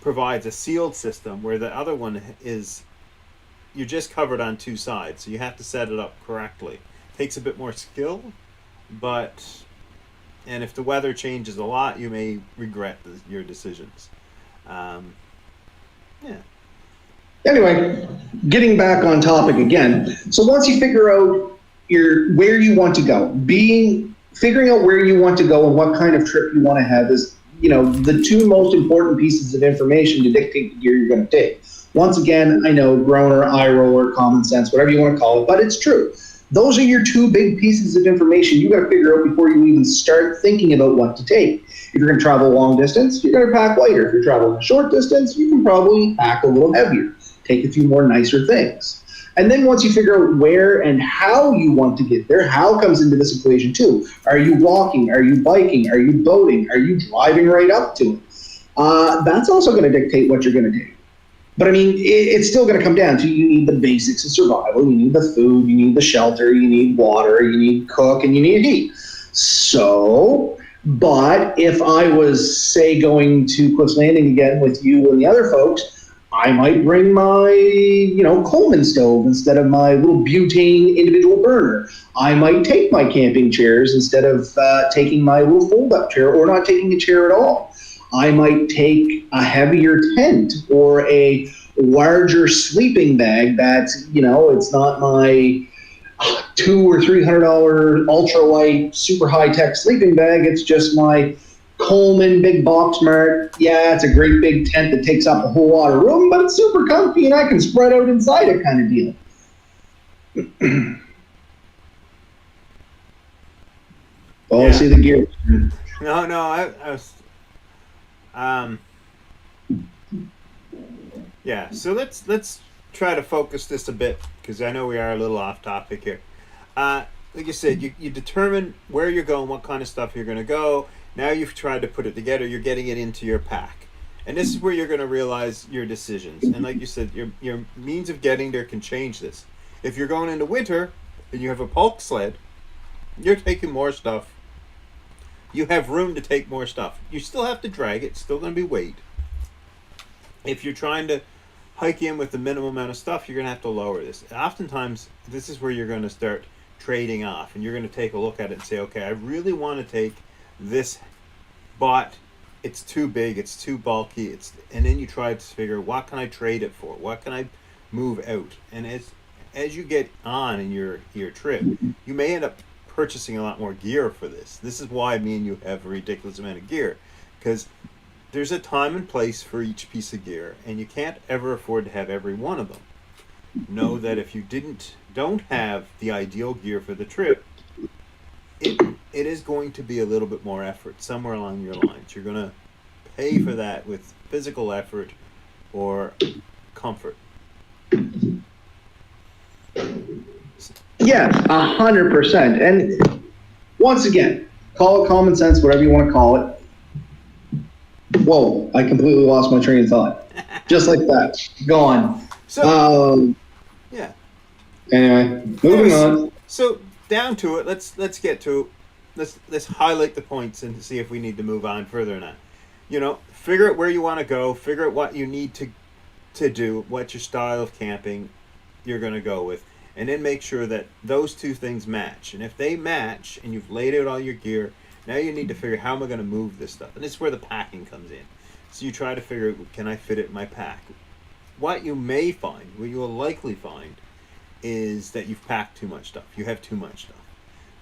B: provides a sealed system, where the other one is you're just covered on 2 sides, so you have to set it up correctly. It takes a bit more skill, and if the weather changes a lot, you may regret your decisions.
A: Anyway, getting back on topic again. So once you figure out where you want to go, figuring out where you want to go and what kind of trip you want to have is, the 2 most important pieces of information to dictate the gear you're going to take. Once again, I know, groaner, eye roller, common sense, whatever you want to call it, but it's true. Those are your 2 big pieces of information you got to figure out before you even start thinking about what to take. If you're going to travel a long distance, you're going to pack lighter. If you're traveling a short distance, you can probably pack a little heavier. Take a few more nicer things. And then once you figure out where and how you want to get there, how comes into this equation too. Are you walking? Are you biking? Are you boating? Are you driving right up to it? That's also going to dictate what you're going to do. But I mean, it's still going to come down to you need the basics of survival. You need the food, you need the shelter, you need water, you need cook, and you need heat. So, but if I was, say, going to Cliff's Landing again with you and the other folks, I might bring my, Coleman stove instead of my little butane individual burner. I might take my camping chairs instead of taking my little fold-up chair, or not taking a chair at all. I might take a heavier tent or a larger sleeping bag that's, it's not my $200 or $300 ultralight, super high-tech sleeping bag. It's just my Coleman big box mart. Yeah, it's a great big tent that takes up a whole lot of room, but it's super comfy and I can spread out inside it kind of deal. Oh, yeah. I see the gear.
B: No, I was... yeah, so let's try to focus this a bit, because I know we are a little off topic here. Like you said, you determine where you're going, what kind of stuff you're going to go. Now you've tried to put it together, you're getting it into your pack. And this is where you're going to realize your decisions. And like you said, your means of getting there can change this. If you're going into winter and you have a bulk sled, you're taking more stuff. You have room to take more stuff. You still have to drag it. It's still going to be weight. If you're trying to hike in with the minimum amount of stuff, you're going to have to lower this. Oftentimes, this is where you're going to start trading off. And you're going to take a look at it and say, okay, I really want to take this, but it's too big, it's too bulky. And then you try to figure, what can I trade it for? What can I move out? And as you get on in your trip, you may end up purchasing a lot more gear for this. This is why me and you have a ridiculous amount of gear, because there's a time and place for each piece of gear, and you can't ever afford to have every one of them. Know that if you don't have the ideal gear for the trip, it is going to be a little bit more effort somewhere along your lines. You're going to pay for that with physical effort or comfort.
A: Yeah, 100%. And once again, call it common sense, whatever you want to call it. Whoa, I completely lost my train of thought. Just like that. Gone.
B: So, yeah.
A: Anyway, moving on.
B: So down to it, let's get to let's highlight the points and see if we need to move on further or not. Figure out where you want to go, figure out what you need to do, what your style of camping you're going to go with. And then make sure that those two things match. And if they match and you've laid out all your gear, now you need to figure how am I going to move this stuff. And this is where the packing comes in. So you try to figure out, can I fit it in my pack? What you may find, what you will likely find, is that you've packed too much stuff. You have too much stuff.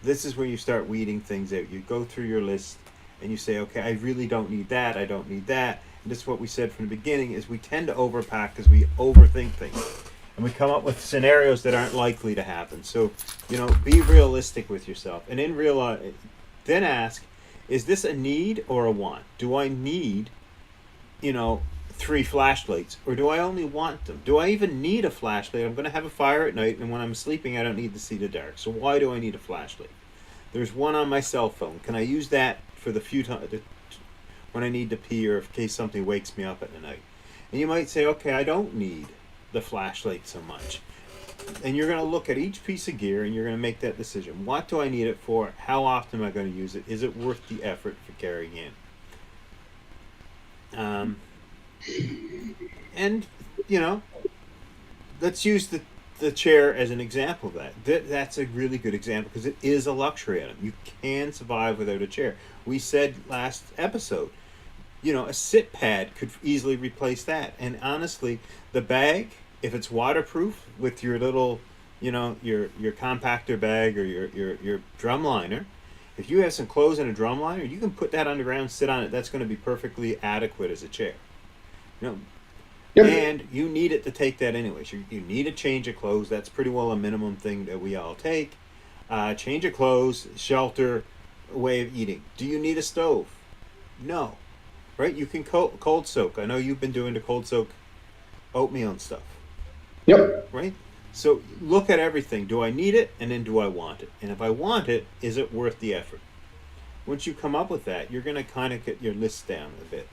B: This is where you start weeding things out. You go through your list and you say, okay, I really don't need that. I don't need that. And this is what we said from the beginning, is we tend to overpack because we overthink things. And we come up with scenarios that aren't likely to happen. So, be realistic with yourself. And then ask, is this a need or a want? Do I need, 3 flashlights? Or do I only want them? Do I even need a flashlight? I'm going to have a fire at night, and when I'm sleeping, I don't need to see the dark. So why do I need a flashlight? There's one on my cell phone. Can I use that for the few times when I need to pee or in case something wakes me up at the night? And you might say, okay, I don't need the flashlight so much. And you're going to look at each piece of gear and you're going to make that decision. What do I need it for? How often am I going to use it? Is it worth the effort for carrying in? And let's use the chair as an example of that. That's a really good example because it is a luxury item. You can survive without a chair. We said last episode, a sit pad could easily replace that. And honestly, the bag, if it's waterproof with your little, your compactor bag or your drum liner, if you have some clothes in a drum liner, you can put that on the ground, sit on it. That's going to be perfectly adequate as a chair. Yep. And you need it to take that anyways. You need a change of clothes. That's pretty well a minimum thing that we all take. Change of clothes, shelter, way of eating. Do you need a stove? No. Right? You can cold soak. I know you've been doing the cold soak oatmeal and stuff.
A: Yep.
B: Right? So look at everything. Do I need it? And then do I want it? And if I want it, is it worth the effort? Once you come up with that, you're going to kind of get your list down a bit.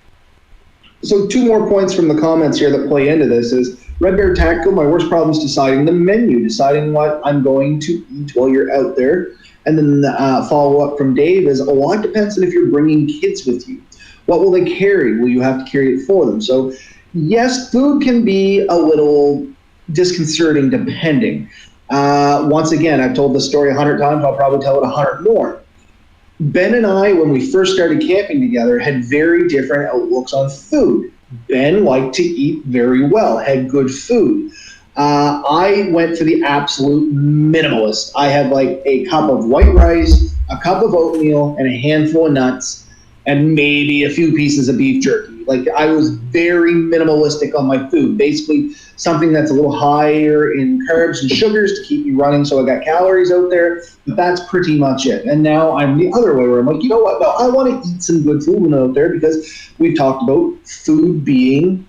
A: So 2 more points from the comments here that play into this is Red Bear Tactical, my worst problem is deciding the menu, deciding what I'm going to eat while you're out there. And then the follow up from Dave is a lot depends on if you're bringing kids with you. What will they carry? Will you have to carry it for them? So yes, food can be a little disconcerting depending. Once again, I've told this story 100 times. I'll probably tell it 100 more. Ben and I, when we first started camping together, had very different outlooks on food. Ben liked to eat very well, had good food. I went for the absolute minimalist. I had like a cup of white rice, a cup of oatmeal, and a handful of nuts, and maybe a few pieces of beef jerky. Like, I was very minimalistic on my food. Basically, something that's a little higher in carbs and sugars to keep me running, so I got calories out there. But that's pretty much it. And now I'm the other way, where I'm like, you know what? No, I want to eat some good food when I'm out there, because we've talked about food being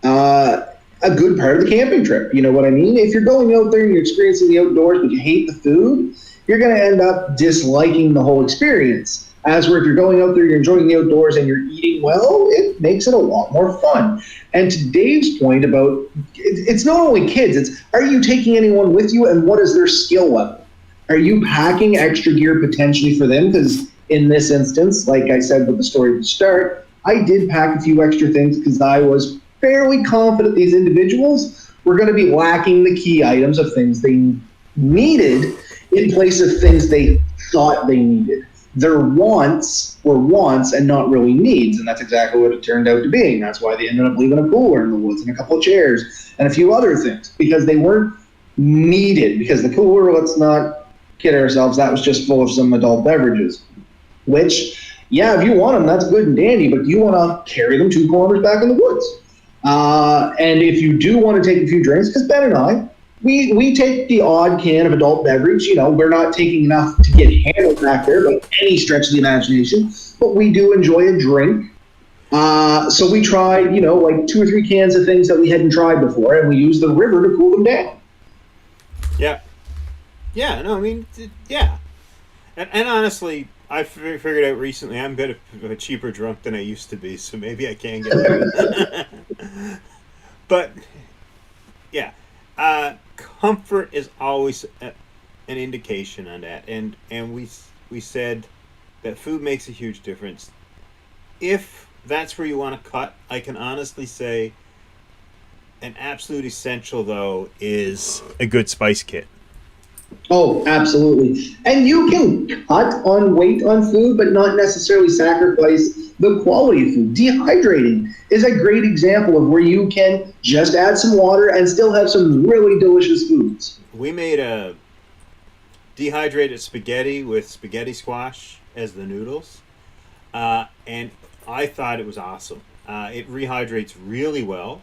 A: a good part of the camping trip. You know what I mean? If you're going out there and you're experiencing the outdoors, but you hate the food, you're going to end up disliking the whole experience. As where if you're going out there, you're enjoying the outdoors and you're eating well, it makes it a lot more fun. And to Dave's point about, it's not only kids, it's, are you taking anyone with you, and what is their skill level? Are you packing extra gear potentially for them? Because in this instance, like I said with the story at the start, I did pack a few extra things because I was fairly confident these individuals were going to be lacking the key items of things they needed in place of things they thought they needed. Their wants were wants and not really needs, and that's exactly what it turned out to be. That's why they ended up leaving a cooler in the woods and a couple of chairs and a few other things, because they weren't needed. Because the cooler, let's not kid ourselves, that was just full of some adult beverages, which, yeah, if you want them, that's good and dandy, but you want to carry them 2 kilometers back in the woods. And if you do want to take a few drinks, because Ben and I, we take the odd can of adult beverage. You know, we're not taking enough to get handled back there by any stretch of the imagination, but we do enjoy a drink. So we tried, you know, like 2 or 3 cans of things that we hadn't tried before, and we used the river to cool them down.
B: Yeah. Yeah, no, I mean, yeah. And honestly, I figured out recently I'm a bit of a cheaper drunk than I used to be, so maybe I can get it. But, yeah. Comfort is always an indication on that, and we said that food makes a huge difference. If that's where you want to cut, I can honestly say an absolute essential, though, is a good spice kit.
A: Oh, absolutely. And you can cut on weight on food, but not necessarily sacrifice the quality of food. Dehydrating is a great example of where you can just add some water and still have some really delicious foods.
B: We made a dehydrated spaghetti with spaghetti squash as the noodles, and I thought it was awesome. It rehydrates really well,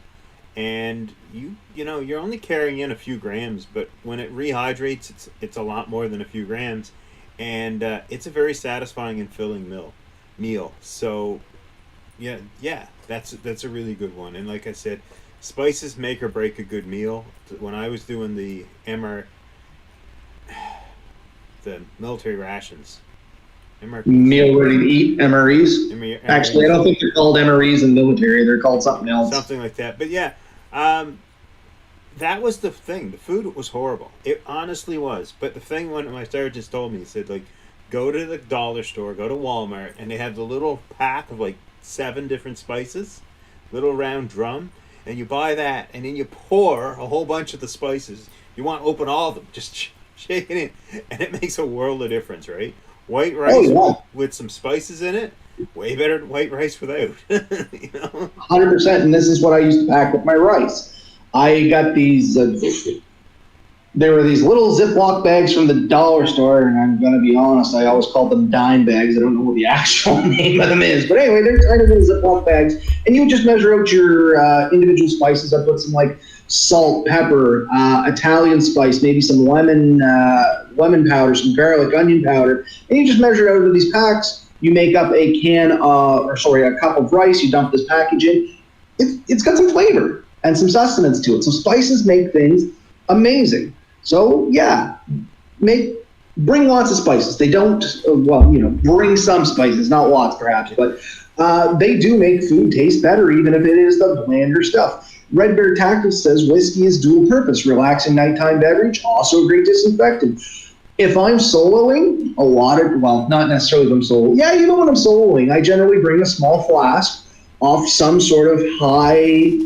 B: and you know you're only carrying in a few grams, but when it rehydrates, it's a lot more than a few grams, and it's a very satisfying and filling meal. So yeah, that's a really good one. And like I said, spices make or break a good meal. When I was doing the military rations,
A: Meal ready to eat, MREs. Actually, I don't think they're called MREs in the military. They're called something else.
B: Something like that. But yeah, that was the thing. The food was horrible. It honestly was. But the thing, when my sergeant told me, he said, like, go to the dollar store, go to Walmart, and they have the little pack of like 7 different spices, little round drum, and you buy that, and then you pour a whole bunch of the spices. You want to open all of them, just shake it in, and it makes a world of difference, right? White rice with some spices in it, way better than white rice without. You know?
A: 100%, and this is what I used to pack with my rice. I got these, there were these little Ziploc bags from the dollar store, and I'm going to be honest, I always called them dime bags. I don't know what the actual name of them is, but anyway, they're tiny little Ziploc bags, and you would just measure out your individual spices. I put some like salt, pepper, Italian spice, maybe some lemon powder, some garlic, onion powder, and you just measure it out into these packs. You make up a cup of rice. You dump this package in. It's got some flavor and some sustenance to it. So spices make things amazing. So yeah, bring lots of spices. They don't, bring some spices, not lots perhaps, but they do make food taste better, even if it is the blander stuff. Red Bear Tactics says whiskey is dual purpose, relaxing nighttime beverage, also a great disinfectant. If I'm soloing, not necessarily if I'm soloing. Yeah, even when I'm soloing, I generally bring a small flask of some sort of high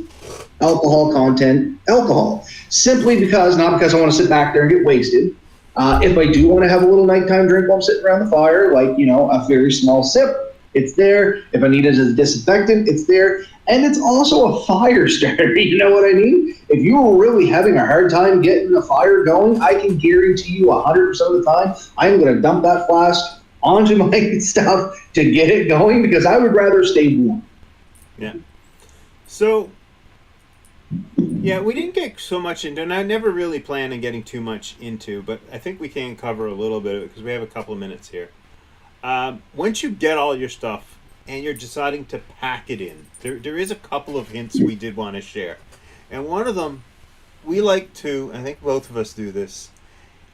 A: alcohol content alcohol. Simply because, not because I want to sit back there and get wasted. If I do want to have a little nighttime drink while I'm sitting around the fire, like, a very small sip, it's there. If I need it as a disinfectant, it's there. And it's also a fire starter, you know what I mean? If you were really having a hard time getting the fire going, I can guarantee you 100% of the time, I'm going to dump that flask onto my stuff to get it going, because I would rather stay warm.
B: Yeah. So, yeah, we didn't get so much into, and I never really planned on getting too much into, but I think we can cover a little bit of it because we have a couple of minutes here. Once you get all your stuff and you're deciding to pack it in, there is a couple of hints we did want to share. And one of them, we like to, I think both of us do this,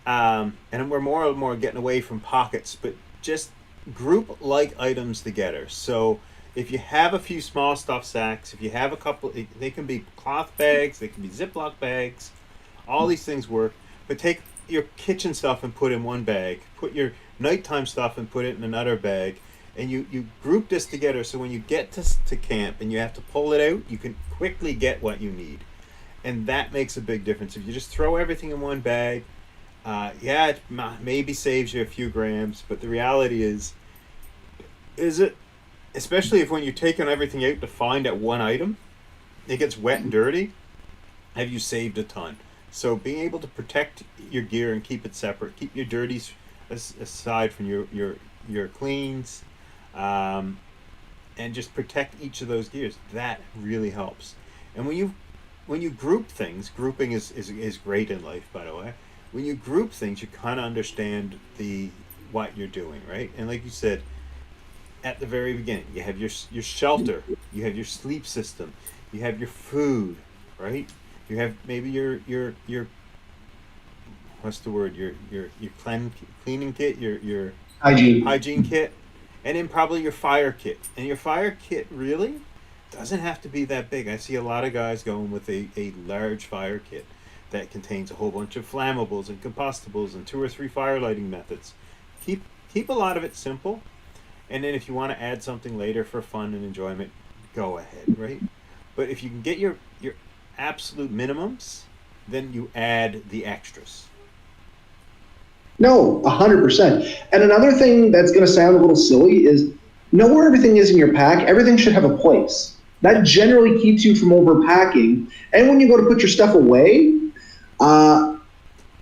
B: and we're more and more getting away from pockets, but just group like items together. So if you have a few small stuff sacks, if you have a couple, they can be cloth bags, they can be Ziploc bags, all these things work. But take your kitchen stuff and put in one bag, put your nighttime stuff and put it in another bag, and you group this together so when you get to camp and you have to pull it out, you can quickly get what you need. And that makes a big difference. If you just throw everything in one bag, it maybe saves you a few grams, but the reality is it, especially if when you're taking everything out to find that one item, it gets wet and dirty, have you saved a ton? So being able to protect your gear and keep it separate, keep your dirties aside from your cleans, and just protect each of those gears, that really helps. And when you group things, grouping is great in life, by the way. When you group things, you kind of understand what you're doing, right? And like you said, at the very beginning, you have your shelter, you have your sleep system, you have your food, right? You have maybe your what's the word? Your cleaning kit, your hygiene kit, and then probably your fire kit. And your fire kit really doesn't have to be that big. I see a lot of guys going with a large fire kit that contains a whole bunch of flammables and combustibles and 2 or 3 fire lighting methods. Keep a lot of it simple. And then if you want to add something later for fun and enjoyment, go ahead, right? But if you can get your absolute minimums, then you add the extras.
A: No, 100%. And another thing that's going to sound a little silly is know where everything is in your pack. Everything should have a place. That generally keeps you from overpacking. And when you go to put your stuff away,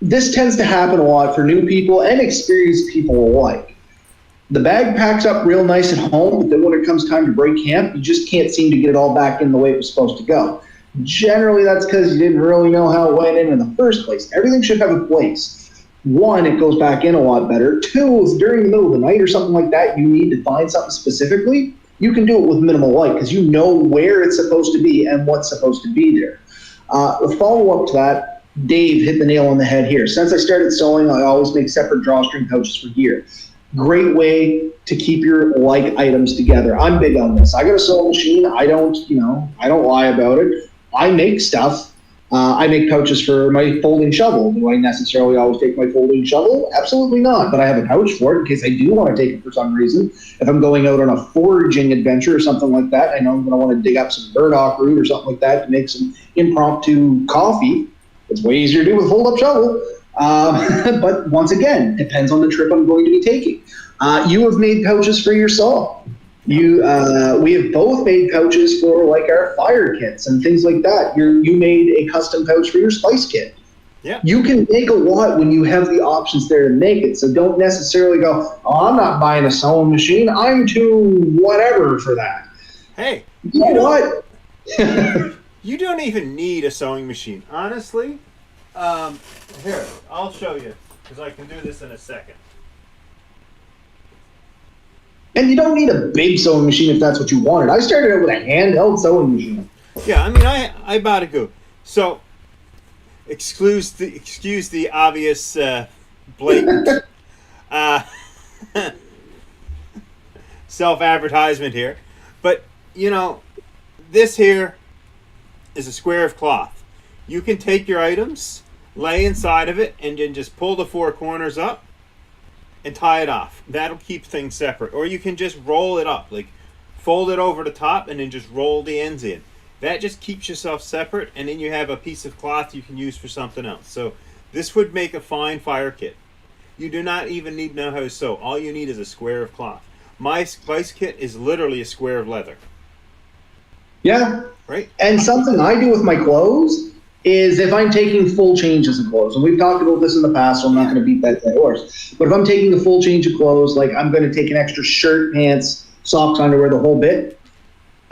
A: this tends to happen a lot for new people and experienced people alike. The bag packs up real nice at home, but then when it comes time to break camp, you just can't seem to get it all back in the way it was supposed to go. Generally, that's because you didn't really know how it went in the first place. Everything should have a place. 1, it goes back in a lot better. 2, is during the middle of the night or something like that, you need to find something specifically, you can do it with minimal light because you know where it's supposed to be and what's supposed to be there. The follow-up to that, Dave hit the nail on the head here. Since I started sewing, I always make separate drawstring pouches for gear. Great way to keep your like items together. I'm big on this. I got a sewing machine. I don't lie about it. I make stuff. I make pouches for my folding shovel. Do I necessarily always take my folding shovel? Absolutely not. But I have a pouch for it in case I do want to take it for some reason. If I'm going out on a foraging adventure or something like that, I know I'm going to want to dig up some burdock root or something like that to make some impromptu coffee. It's way easier to do with a fold-up shovel. But once again, depends on the trip I'm going to be taking. You have made pouches for your saw. We have both made pouches for like our fire kits and things like that. You made a custom pouch for your spice kit.
B: Yeah.
A: You can make a lot when you have the options there to make it. So don't necessarily go, I'm not buying a sewing machine. I'm too whatever for that.
B: Hey,
A: you know what?
B: You don't even need a sewing machine. Honestly, here, I'll show you, because I can do this in a second.
A: And you don't need a big sewing machine if that's what you wanted. I started out with a handheld sewing machine.
B: Yeah, I mean, I bought a goop. So, excuse the obvious blatant uh, self-advertisement here, but this here is a square of cloth. You can take your items, lay inside of it, and then just pull the four corners up and tie it off. That'll keep things separate. Or you can just roll it up, like fold it over the top and then just roll the ends in. That just keeps yourself separate, and then you have a piece of cloth you can use for something else. So this would make a fine fire kit. You do not even need to know how to sew. All you need is a square of cloth. My spice kit is literally a square of leather.
A: Yeah.
B: Right?
A: And something I do with my clothes is if I'm taking full changes of clothes, and we've talked about this in the past, so I'm not going to beat that dead horse, but if I'm taking a full change of clothes, like I'm going to take an extra shirt, pants, socks, underwear, the whole bit,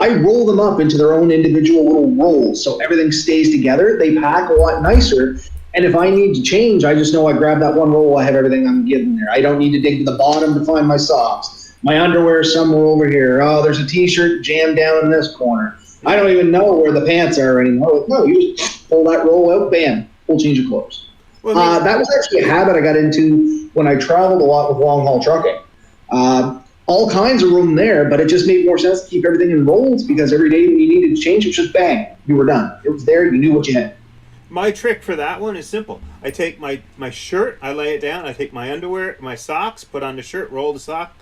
A: I roll them up into their own individual little rolls so everything stays together. They pack a lot nicer. And if I need to change, I just know I grab that one roll, I have everything I'm getting there. I don't need to dig to the bottom to find my socks. My underwear is somewhere over here. Oh, there's a t-shirt jammed down in this corner. I don't even know where the pants are anymore. No, you just pull that roll out, bam, full change of clothes.
B: Well,
A: that was actually a habit I got into when I traveled a lot with long-haul trucking. All kinds of room there, but it just made more sense to keep everything in rolls because every day when you needed to change, it was just bang, you were done. It was there, you knew what you had.
B: My trick for that one is simple. I take my shirt, I lay it down, I take my underwear, my socks, put on the shirt, roll the sock,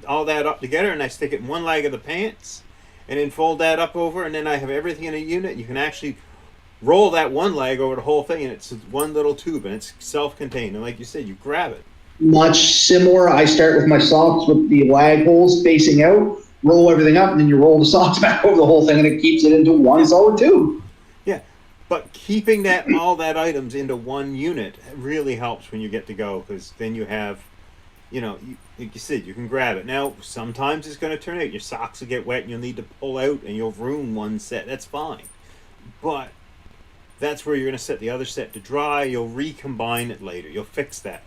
B: all that up together, and I stick it in one leg of the pants, and then fold that up over, and then I have everything in a unit. You can actually roll that one leg over the whole thing, and it's one little tube, and it's self-contained. And like you said, you grab it.
A: Much similar. I start with my socks with the lag holes facing out, roll everything up, and then you roll the socks back over the whole thing, and it keeps it into one solid tube.
B: Yeah, but keeping all that items into one unit really helps when you get to go, because then you have, like you said, you can grab it. Now, sometimes it's going to turn out your socks will get wet, and you'll need to pull out, and you'll ruin one set. That's fine, but that's where you're going to set the other set to dry. You'll recombine it later. You'll fix that.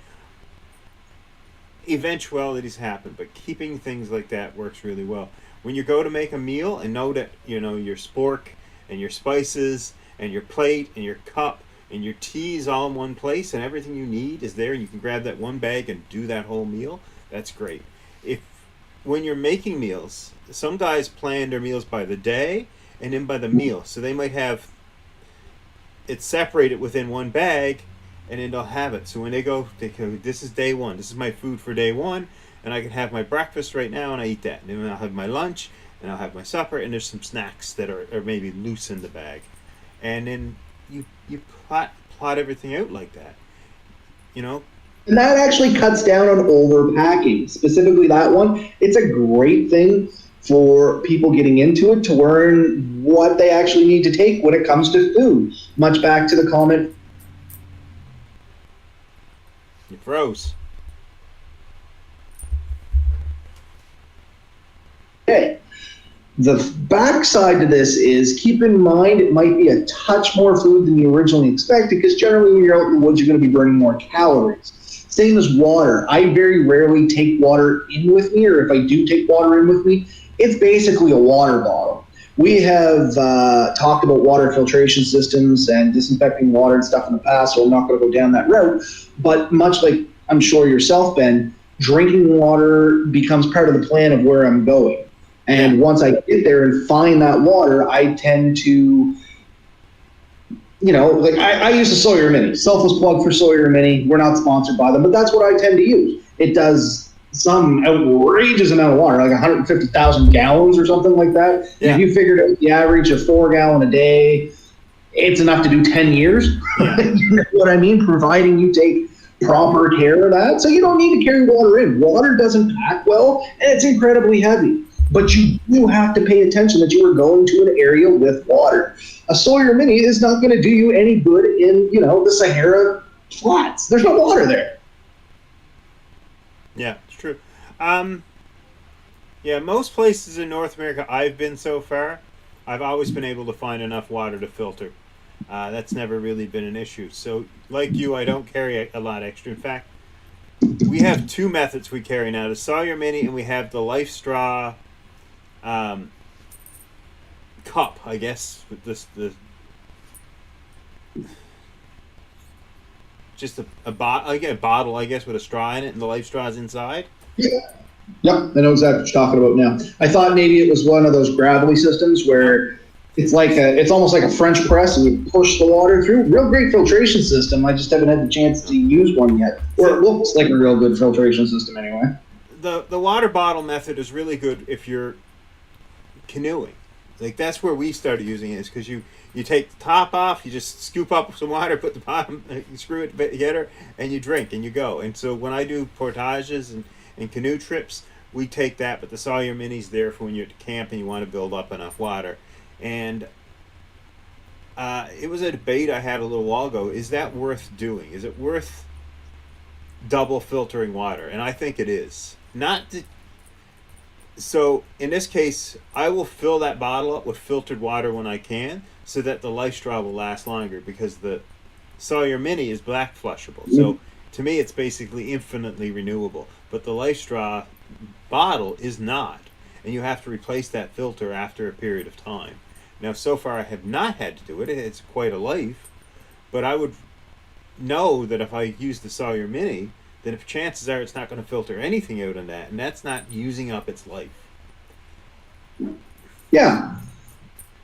B: Eventualities happen, but keeping things like that works really well. When you go to make a meal and know that your spork and your spices and your plate and your cup and your tea is all in one place and everything you need is there, and you can grab that one bag and do that whole meal, that's great. When you're making meals, some guys plan their meals by the day and then by the meal, so they might have it separated within one bag, and then they'll have it. So when they go, this is day one. This is my food for day one, and I can have my breakfast right now, and I eat that. And then I'll have my lunch, and I'll have my supper, and there's some snacks that are maybe loose in the bag. And then you plot everything out like that,
A: And that actually cuts down on overpacking. Specifically that one, it's a great thing for people getting into it to learn what they actually need to take when it comes to food. Much back to the comment.
B: You froze.
A: Okay. The backside to this is keep in mind it might be a touch more food than you originally expected, because generally when you're out in the woods, you're going to be burning more calories. Same as water. I very rarely take water in with me, or if I do take water in with me, it's basically a water bottle. We have talked about water filtration systems and disinfecting water and stuff in the past, so I'm not going to go down that route. But much like I'm sure yourself, Ben, drinking water becomes part of the plan of where I'm going. And once I get there and find that water, I tend to, I use the Sawyer Mini. Selfless plug for Sawyer Mini. We're not sponsored by them, but that's what I tend to use. It does some outrageous amount of water, like 150,000 gallons or something like that. Yeah. If you figured out the average of 4 gallon a day, it's enough to do 10 years. Yeah. You know what I mean? Providing you take proper care of that. So you don't need to carry water in. Water doesn't pack well, and it's incredibly heavy. But you do have to pay attention that you are going to an area with water. A Sawyer Mini is not going to do you any good in, the Sahara flats. There's no water there.
B: Yeah, it's true. Most places in North America I've been so far, I've always been able to find enough water to filter. That's never really been an issue. So, like you, I don't carry a lot extra. In fact, we have two methods we carry now: the Sawyer Mini, and we have the Life Straw cup, I guess. With just a bottle. I get a bottle, I guess, with a straw in it, and the life straw is inside.
A: Yeah. Yep, I know exactly what you're talking about now. I thought maybe it was one of those gravelly systems
B: No.
A: where it's almost like a French press and you push the water through. Real great filtration system. I just haven't had the chance to use one yet. Or it looks like a real good filtration system anyway.
B: The water bottle method is really good if you're canoeing. Like that's where we started using it, is because you take the top off, you just scoop up some water, put the bottom, you screw it together, and you drink and you go. And so when I do portages and canoe trips, we take that, but the Sawyer Mini's there for when you're at camp and you want to build up enough water. And it was a debate I had a little while ago. Is that worth doing? Is it worth double filtering water? And I think it is. Not to, so in this case, I will fill that bottle up with filtered water when I can, so that the life straw will last longer, because the Sawyer Mini is black flushable. So to me, it's basically infinitely renewable. But the life straw bottle is not, and you have to replace that filter after a period of time. Now, so far, I have not had to do it. It's quite a life, but I would know that if I use the Sawyer Mini, then if chances are it's not going to filter anything out on that, and that's not using up its life.
A: Yeah.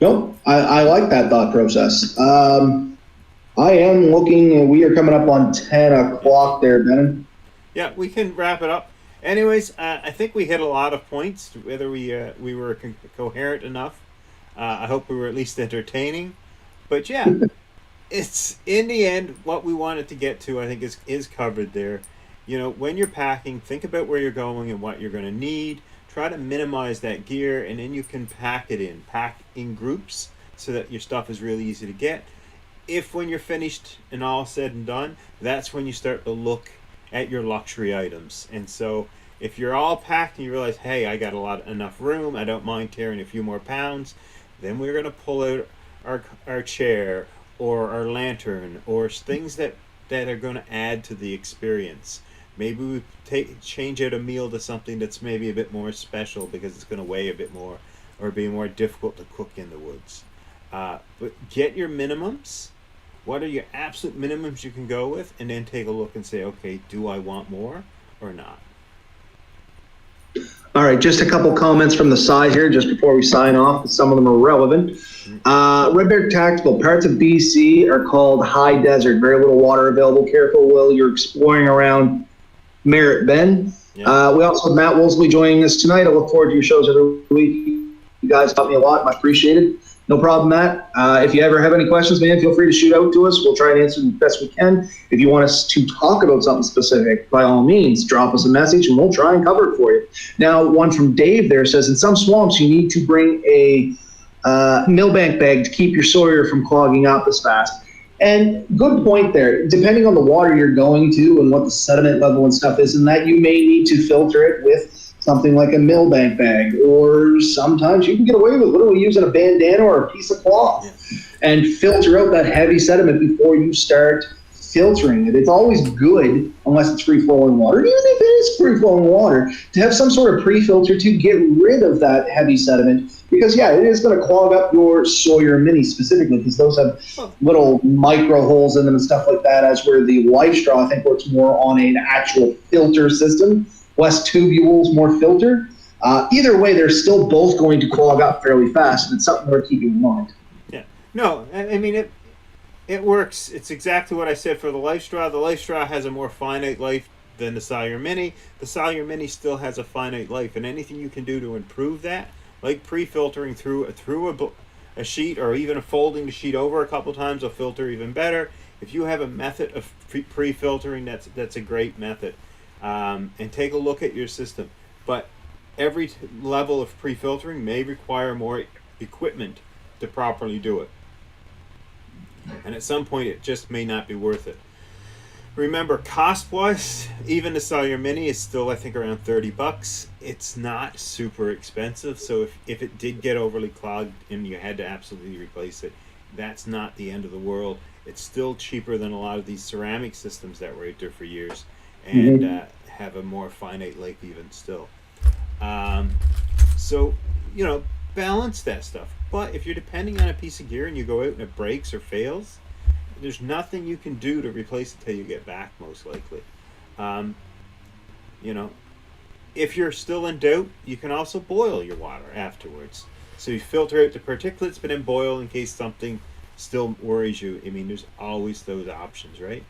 A: Nope. I like that thought process. I am looking, we are coming up on 10 o'clock there, Ben.
B: Yeah, we can wrap it up. Anyways, I think we hit a lot of points. Whether we were coherent enough, I hope we were at least entertaining. But yeah, it's in the end what we wanted to get to. I think is covered there. You know, when you're packing, think about where you're going and what you're going to need. Try to minimize that gear, and then you can pack in groups, so that your stuff is really easy to get. If when you're finished and all said and done, that's when you start to look at your luxury items. And so if you're all packed and you realize, hey, I got enough room, I don't mind carrying a few more pounds, then we're going to pull out our chair or our lantern, or things that are going to add to the experience. Maybe we change out a meal to something that's maybe a bit more special, because it's going to weigh a bit more or be more difficult to cook in the woods. But get your minimums. What are your absolute minimums you can go with? And then take a look and say, okay, do I want more or not?
A: All right, just a couple comments from the side here just before we sign off. Some of them are relevant. Red Bear Tactical, parts of BC are called high desert, very little water available. Careful, Will, you're exploring around Merritt Bend. Yeah. We also have Matt Wolseley joining us tonight. I look forward to your shows every week. You guys help me a lot, much appreciated. No problem, Matt. If you ever have any questions, man, feel free to shoot out to us. We'll try and answer them the best we can. If you want us to talk about something specific, by all means, drop us a message and we'll try and cover it for you. Now, one from Dave there says, in some swamps, you need to bring a millbank bag to keep your Sawyer from clogging up as fast. And good point there. Depending on the water you're going to and what the sediment level and stuff is in that, you may need to filter it with something like a millbank bag, or sometimes you can get away with literally using a bandana or a piece of cloth and filter out that heavy sediment before you start filtering it. It's always good, unless it's free-flowing water, even if it is free-flowing water, to have some sort of pre-filter to get rid of that heavy sediment, because yeah, it is going to clog up your Sawyer Mini specifically, because those have little micro holes in them and stuff like that, as where the Life Straw, I think, works more on an actual filter system, less tubules, more filter. Either way, they're still both going to clog up fairly fast, and it's something worth keeping in mind.
B: Yeah. No, I mean, it works. It's exactly what I said for the Life Straw. The Life Straw has a more finite life than the Sawyer Mini. The Sawyer Mini still has a finite life, and anything you can do to improve that, like pre-filtering through a sheet, or even folding the sheet over a couple times, will filter even better. If you have a method of pre-filtering, that's a great method. And take a look at your system. But every level of pre-filtering may require more equipment to properly do it. And at some point, it just may not be worth it. Remember, cost-wise, even the Sawyer Mini is still, I think, around $30. It's not super expensive, so if it did get overly clogged and you had to absolutely replace it, that's not the end of the world. It's still cheaper than a lot of these ceramic systems that were out there for years, and have a more finite life even still. So, you know, balance that stuff. But if you're depending on a piece of gear and you go out and it breaks or fails, there's nothing you can do to replace it till you get back, most likely. Um, you know, if you're still in doubt, you can also boil your water afterwards. So you filter out the particulates, but then boil in case something still worries you. I mean, there's always those options, right?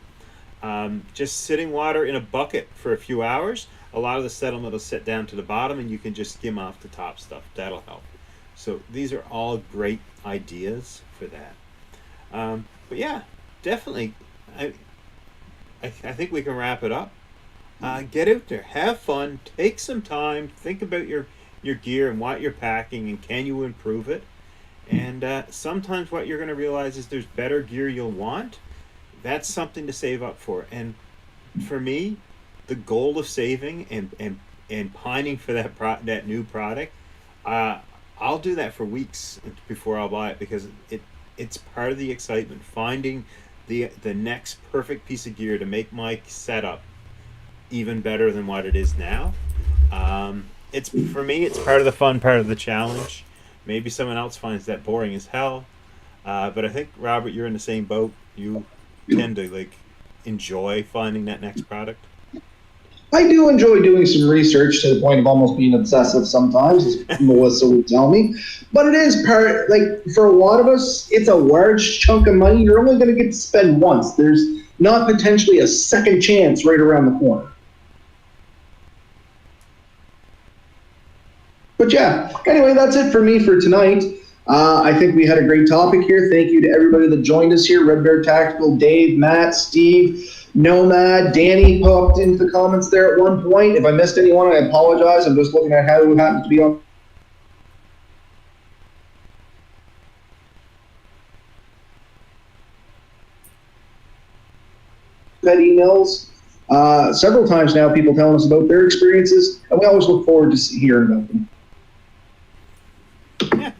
B: Just sitting water in a bucket for a few hours, a lot of the sediment will sit down to the bottom and you can just skim off the top stuff. That'll help. So these are all great ideas for that. But yeah, definitely. I think we can wrap it up. Get out there, have fun, take some time, think about your gear and what you're packing and can you improve it. And sometimes what you're going to realize is there's better gear you'll want. That's something to save up for. And for me, the goal of saving and pining for that new product, I'll do that for weeks before I'll buy it, because it's part of the excitement, finding the next perfect piece of gear to make my setup even better than what it is now. It's, for me, it's part of the fun, part of the challenge. Maybe someone else finds that boring as hell, but I think, Robert, you're in the same boat. You tend to like enjoy finding that next product.
A: I do enjoy doing some research to the point of almost being obsessive sometimes, as Melissa would tell me. But it is part, like, for a lot of us, it's a large chunk of money you're only going to get to spend once. There's not potentially a second chance right around the corner. But yeah, anyway, that's it for me for tonight. I think we had a great topic here. Thank you to everybody that joined us here. Red Bear Tactical, Dave, Matt, Steve, Nomad, Danny popped into the comments there at one point. If I missed anyone, I apologize. I'm just looking at who happens to be on that emails. Several times now, people telling us about their experiences, and we always look forward to hearing about them.
B: Yeah.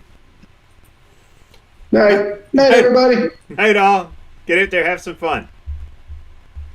A: All right. Night, everybody.
B: Night all. Get out there, have some fun.